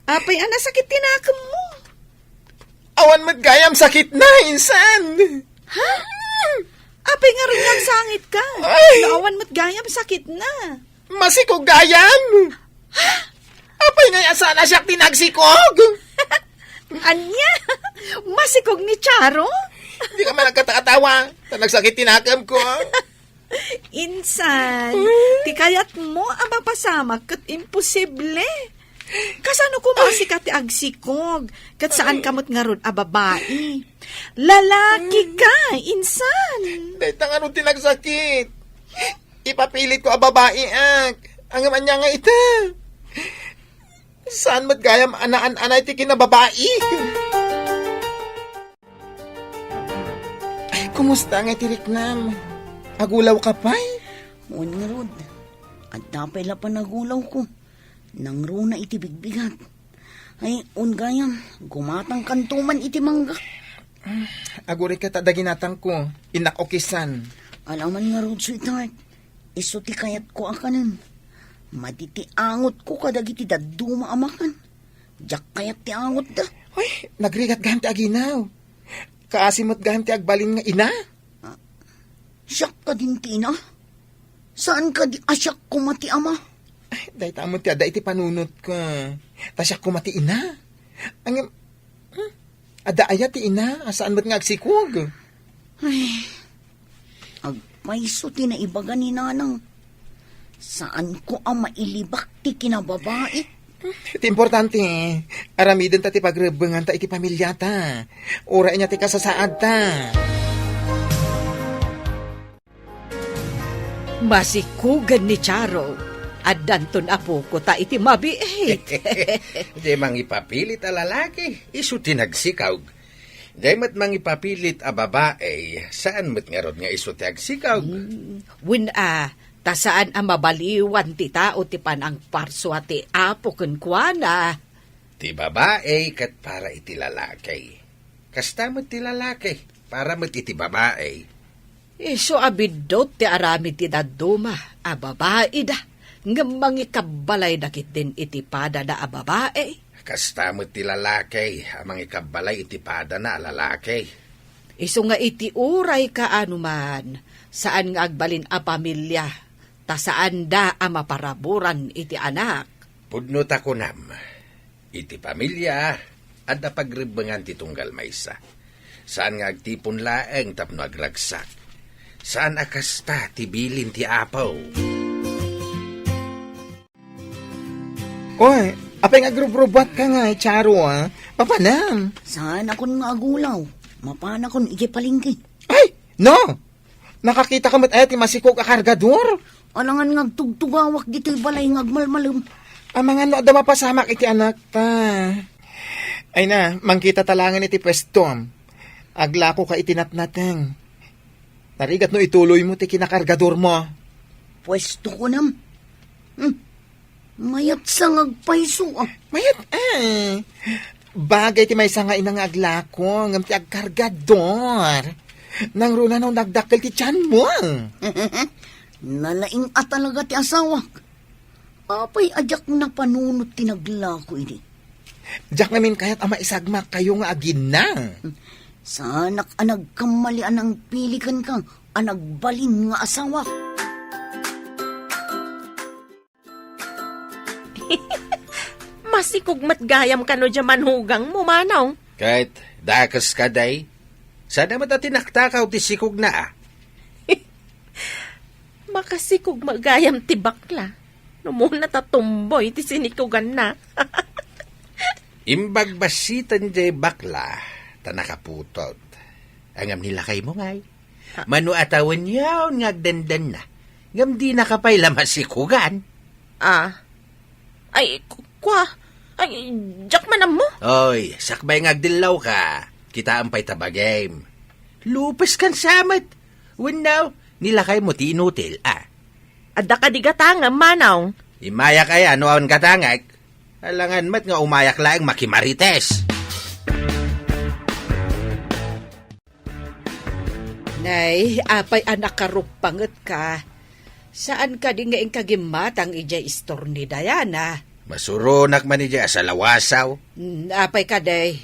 Apay, ana sakit tinakam mo. Awan magayam sakit na, insan. Ha? Apay nga rin lang sangit ka. Ay! Naawan mo't gayam sakit na. Masikog gayam. Apay nga sana siya tinagsikog. Anya? Masikog ni Charo? Di ka man nagkatakatawa. Nagsakit tinakam ko. Insan, ti kayat mo ang mapasama kat imposible. Kasano kumasi ka ti agsikog? Kat saan kamot nga ron a babae? Lalaki ka, insan. Dahil tangan ti nagsakit. Ipapilit ko a babae ak. Ang niya nga ita. Saan matgayam anaan-anay ti kinababae? Ay, kumusta nga tiriknam? Agulaw ka pa eh? Un nga rod. At tapay la pa nagulaw ko. Nang runa iti bigbigat. Ay, un gayam. Gumatang kantuman iti mangga. Aguri ka tadaginatang ko. Inakokisan. Alaman nga rod, sweetheart. Iso ti kayat ko akanin. Maditi angot ko kadagiti daduma amakan. Diyak kayat ti angot da. Uy, nagrigat gahan ti aginaw. Kaasimot gahan ti agbalin nga ina. Siyak ka din ti ina. Saan ka di asyak kumati ama? Ay, dahi tamot ti ada iti panunot ko. Tasyak kumati ina. Ang ada aya ti ina. Saan mo't nga agsikog? Ay, agpaiso ti na ibaga ni nanang. Saan ko ang mailibak ti kinababae? Iti importante, aramidin ta ti pagrebengan ta iti pamilya ta. Ura niya ti kasasaad ta. Masikugan ni Charo. At danton apo ko ta iti mabiit. Di mang ipapilit a lalaki, iso tinagsikaw. Di mat mang ipapilit a babae, saan mat nga rod nga iso tinagsikaw? Win Ta saan ang mabaliwan ti tao ti panang parswa ti apo ken kuana. Ti babae kat para iti lalaki. Kasta mo ti lalaki, para mo iti babae. Iso abidot ti aramid ti daduma, a babae da. Ngamang ikabalay dakit din iti pada na a babae. Kasta mo ti lalaki, amang ikabalay iti pada na lalaki. Iso nga iti uray ka anuman, saan nga agbalin a pamilya, ta saan da a maparaburan iti anak. Pudno ta kunam, iti pamilya, adda pagribangan ti tunggal maysa. Saan nga agtipon laeng tapno agragsak. Saan akasta ti bilin ti apaw. Oy, apay nga grubrubat ka nga, Charo, ha? Papanam. Saan akong nga agulaw? Mapana kon ije palingki. Ay, no! Nakakita ka mat ti masikog a kargador. Alangan ngagtugtugawak dito'y balay ngagmalmalum. Ang mga no, da mapasamak iti anak ta. Ay na, mangkita talangan iti pwestom. Agla ko ka itinatnateng. Narigat no ituloy mo ti kinakargador mo. Pwesto ko nam. Mayat sa ngagpaiso ah. Mayat, bagay ti may sanga inang aglako, ngam ti agkargador. Nang runa nang nagdakkel ti tiyan mo. Nalaing at talaga ti asawak. Apay ajak na panunot tinaglako ini. Diyak namin kaya't ama isagmak kayo nga agin na. Sanak anag kamalian ang pilikan ka, anag balin nga asawak. Masikog matgayam ka no dyaman hugang mo, manong. Kahit dakas ka day, sana matatinakta ti sikog na ah. Makasikog magayam ti bakla. Numuna tatumboy ti sinikugan na. Imbag basitan jay bakla, tanakaputot. Angam nila kay mo ngay. Manu atawan yawn ngagdandan na. Ngam di nakapay lamasikugan. Ay, ay, jak manam mo. Oy, sakbay ngagdilaw ka. Kita ampay tabagame. Lupas kan samat. Winaw, nilakay mo ti inutil, ah. Adda ka di gatanga, manaw. Imaya kaya no awan katangag. Alangan mat nga umayak laeng makimarites. Nay, apay anak karupanget ka. Saan ka di nga ing kagimatang ija istor ni Diana? Masurunak man ija sa lawasaw. Apay ka day.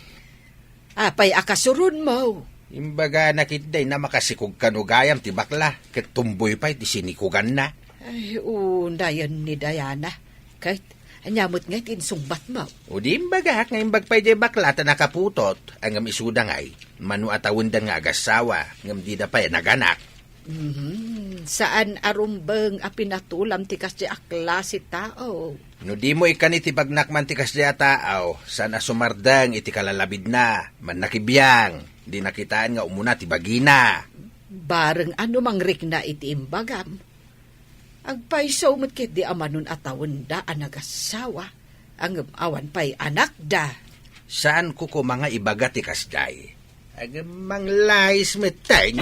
Apay akasurun mo. Imbaga nakitday na makasikog kanugayam ti bakla. Ket tumboy pa iti sinikugan na. Ay, dayan ni Diana. Kahit anyamot nga tinsungbat mo. O di imbaga nga imbag pa iti bakla ta nakaputot. Ang isuda ngay. Manu atawundan nga agasawa. Ngam di da pa naganak. Saan arumbeng a pinatulam ti kasdi akla si tao? No di mo ikan iti bagnakman ti kasdi a tao. Sana sumardang iti kalalabid na. Man nakibiyang. Di nakitaan nga umuna ti bagina. Bareng ano mangrik na iti imbagam. Agpaiso mo't di amanon atawon da anagasawa. Ang awan pa'y anak da. Saan ko mga ibaga ti kasday? Agamang lais meteng.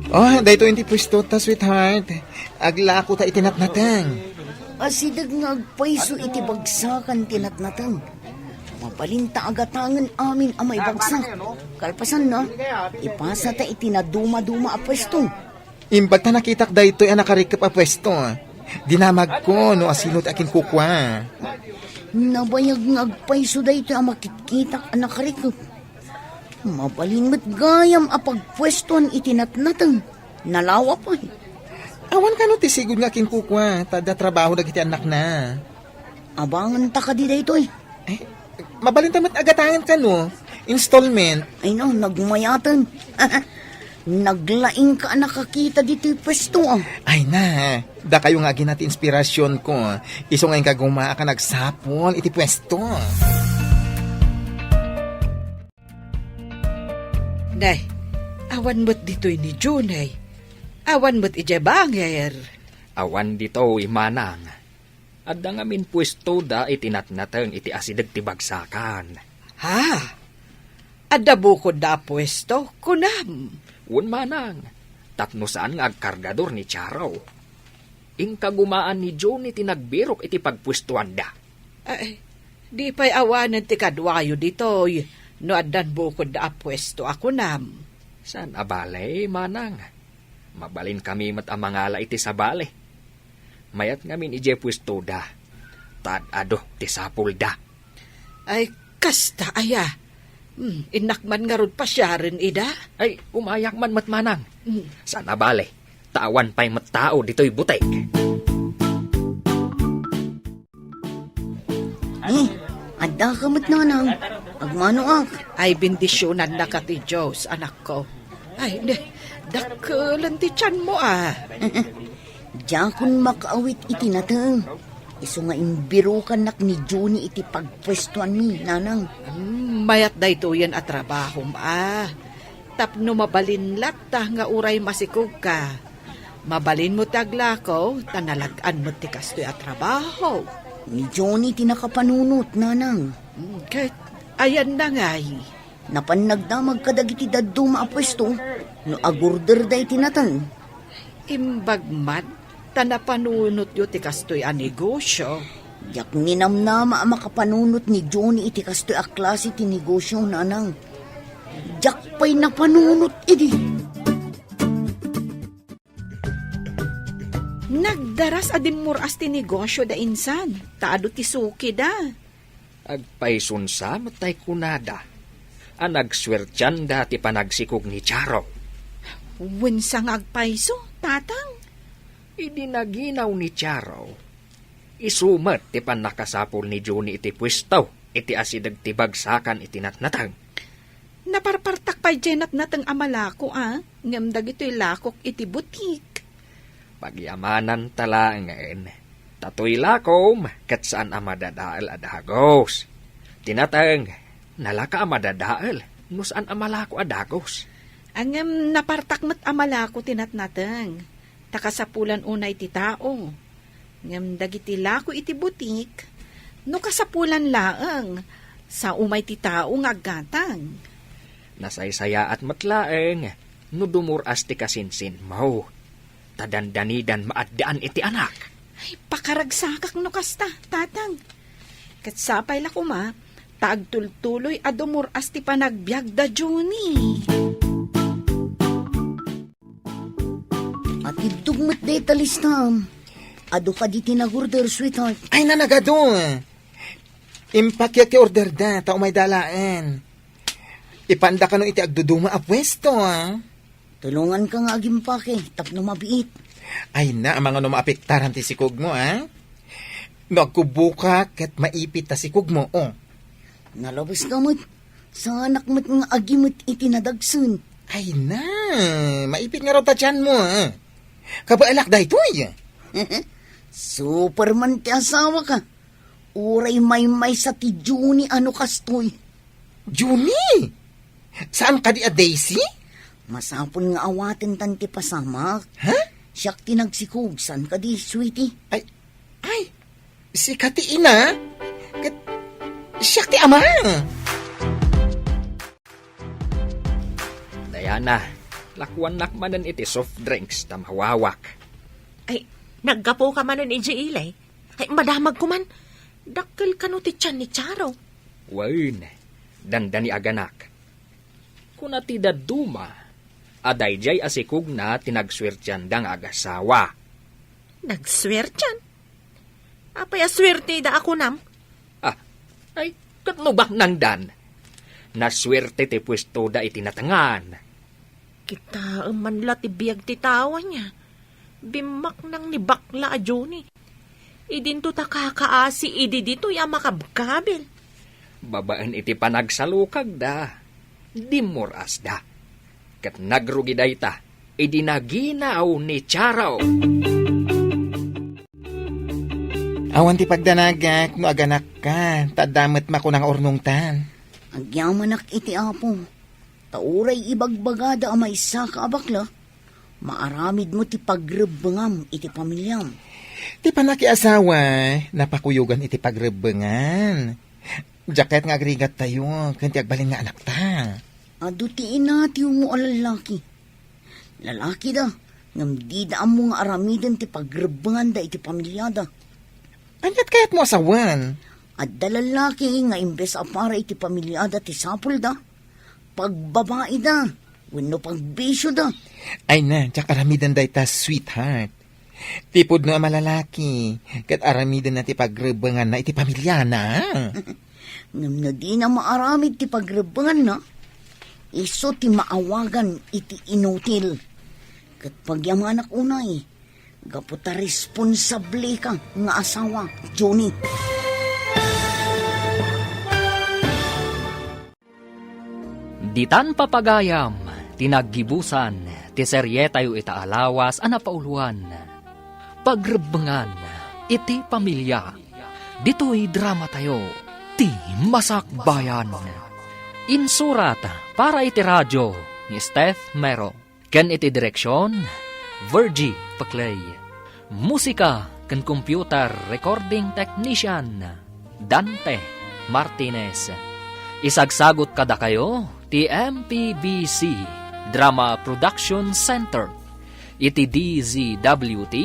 Oh, dahito hindi pwesto ta, sweetheart. Aglako ta itinatnateng. Asidag nga agpaiso iti bagsakan tinatnatang. Mapalinta agatangan amin amay bagsak. Kalpasan na, ipasa ta itinaduma-duma a pwesto. Imbag ta nakitak dahito ay nakarikap a pwesto. Dinamag ko no asinot akin kukwa. Nabayag nga agpaiso dahito ang makitkitak ang nakarikap. Mabalinmat gayam a pagpwestoan itinatnatang. Nalawa pa. Awan ka no tisigod nga akin kukwa. Tada trabaho na kiti anak na. Abangan ta ka di dahito eh. Mabalintamat agatangan ka no. Installment. Ay no, nagmayatan. Naglaing ka nakakita dito yung pwesto ah. Ay na, da kayo nga ginati inspirasyon ko. Iso ngayon kaguma ka nagsapon iti pwesto. Nay, awan mo't dito'y ni Junay. Awan mo't ijabanger. Awan dito imanang. Adda ngamin pwesto da itinatnateng iti asidag ti bagsakan. Ha? Adda bukod da pwesto? Kunam. Un manang. Tapno saan nga agkargador ni Charo. Ing kagumaan ni Johnny tinagbirok iti pagpwestuan da. Ay, di pa'y awanan ti kadwayo ditoy. No addan bukod da apwesto ako nam. San abalay, manang? Mabalin kami mat amangala iti sabale. Mayat ngamin ije pwesto da. Tad ado ti sapul da. Ay, kasta aya. Inakman nga rod pa siya rin, ida. Ay, umayak man matmanang. Mm. San abale? Tawan pa'y mattao dito'y butek. Adda ka mat nanang. Agmano ak. Ay, bindisyonan na ka ti Diyos, anak ko. Ay, dakkelan ti tiyan mo Diyan kun makaawit iti natang. Iso nga imbirukan nak ni Johnny iti pagpwestuan mi, nanang. Mayat da ito yan at trabaho Tapno mabalinlat ta nga uray masikog ka. Mabalin mo taglako, tanalagaan mo ti kastoy at trabaho. Ni Johnny tinakapanunot, nanang. Kahit ayan na ngay. Napanagdamag kadagiti daddo maapwesto. No agurder da iti natang. Imbagman, tanapanunot yo ti kastoy a negosyo. Yak ninamnama ang makapanunot ni Johnny iti kastoy a klase ti negosyo, nanang. Jak pa'y napanunot idi. Nagdaras adimuras ti negosyo da insan. Taado ti suki da. Agpaisunsa matay kunada. Anagswertyan da ti panagsikog ni Charo. Winsang agpaiso, tatang. Idinaginaw ni Charo. Isumat ti panakasapol ni Johnny iti pwistaw. Iti asidag ti bagsakan iti natnatang. Naparpartak pa jenat natang amalako ngamdag ito'y lakok iti butik. Pagyamanan talangan. Tatoy lakom kat saan amadadaal adagos. Tinatang, nalaka amadadaal no saan amalako adagos. Angam napartakmat amalako tinatnatang. Takasapulan unay ti tao. Ngam dagiti lako iti butik. No kasapulan laang. Sa umay ti tao nga gatang. Nasaysaya at matlaeng. No dumuras ti kasinsin mo. Tadandanidan maaddaan iti anak. Ay, pakaragsakak no kasta, tatang. Katsapay la kuma, taagtultuloy adumur asti panagbiag da Johnny. At idugmat day talistam. Ado ka di tinagurder, sweetheart. Ay, nanagado. Impakya ki order da, tao may dalaan. Ipanda ka no iti agduduma a pwesto, Tulungan ka nga agimpake, tapno mabiit. Ay na, ang mga maapektaran ti sikog mo, No agkubuka kat maipit ta sikog mo, Nalabas ka mo't. Sa anak mo't nga agimot itinadagsun. Ay na, maipit nga raw ta tiyan mo, Kabaalak da ito, Superman ti asawa ka. Uray may sa ti Johnny ano kastoy. Juni! Saan ka di a Daisy? Masapon nga awaten tan ti pasamak. Ha? Siyak tinagsikog, san ka di, sweetie? Ay, si Kati ina? Siyak ti ama. Dayana, lakwan nakmanan iti soft drinks tam hawawak. Ay, naggapo ka man nun ilay. Ay, madamag ko man. Dakkel ka no ti tiyan ni Charo. Wain, dandani aganak. Kuna ti daduma, aday jay asikog na tinagswertyan dang agasawa. Nagswertyan? Apay aswerte da ako nam. Ay, katnubak nang dan. Naswerte ti pwesto da itinatangan. Kita manla ti biyag ti tawa niya. Bimak nang ni bakla a Johnny. Idinto ta kakaasi idi dito ya makabkabil. Babaan iti panagsalukag da. Dimuras da. Kat nagrugi da ita, idinaginaw ni Charo. Awan ti pagdanagak, no aganak ka, tadamat makunang ornong tan. Agyamanak iti apo. Tauray ibagbagada ang maisa ka abakla. Maaramid mo ti pagrebengam iti pamilyam. Ti panakiasawa, napakuyugan iti pagrebengan. Jacket nga agrigat tayo, kanti agbalin nga anak ta. Ado ti ina ti mo alalaki. Lalaki da, ngam di daan mo nga aramidan ti pagrebangan da iti pamilyada. Anyat kayat mo asawan? At da lalaki nga imbes apara iti pamilyada ti sapul da, pagbabae da, wenno pagbisyo da. Ay na, tsak aramidan da ita sweetheart. Tipod no ang malalaki, kat aramidan na ti pagrebangan na iti pamilya na. Ngam na di na maaramid ti pagrebangan na, iso ti maawagan iti inutil. Kat pagyamanak unay, gaputa responsable ka nga asawa, Johnny. Ditan papagayam, tinaggibusan, ti seryetayo ita alawas, anapauluan. Pagrebangan, iti pamilya. Dito'y drama tayo, ti Masakbayan. Insurat para iti radyo ni Steph Mero. Ken iti direksyon, Virgie Paclay. Musika ken computer recording technician, Dante Martinez. Isagsagot kada kayo, ti MPBC Drama Production Center. Iti DZWT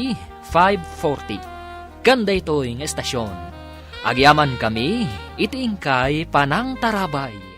540. Kanda ito'y estasyon. Agyaman kami, iti ingkay Panang Tarabay.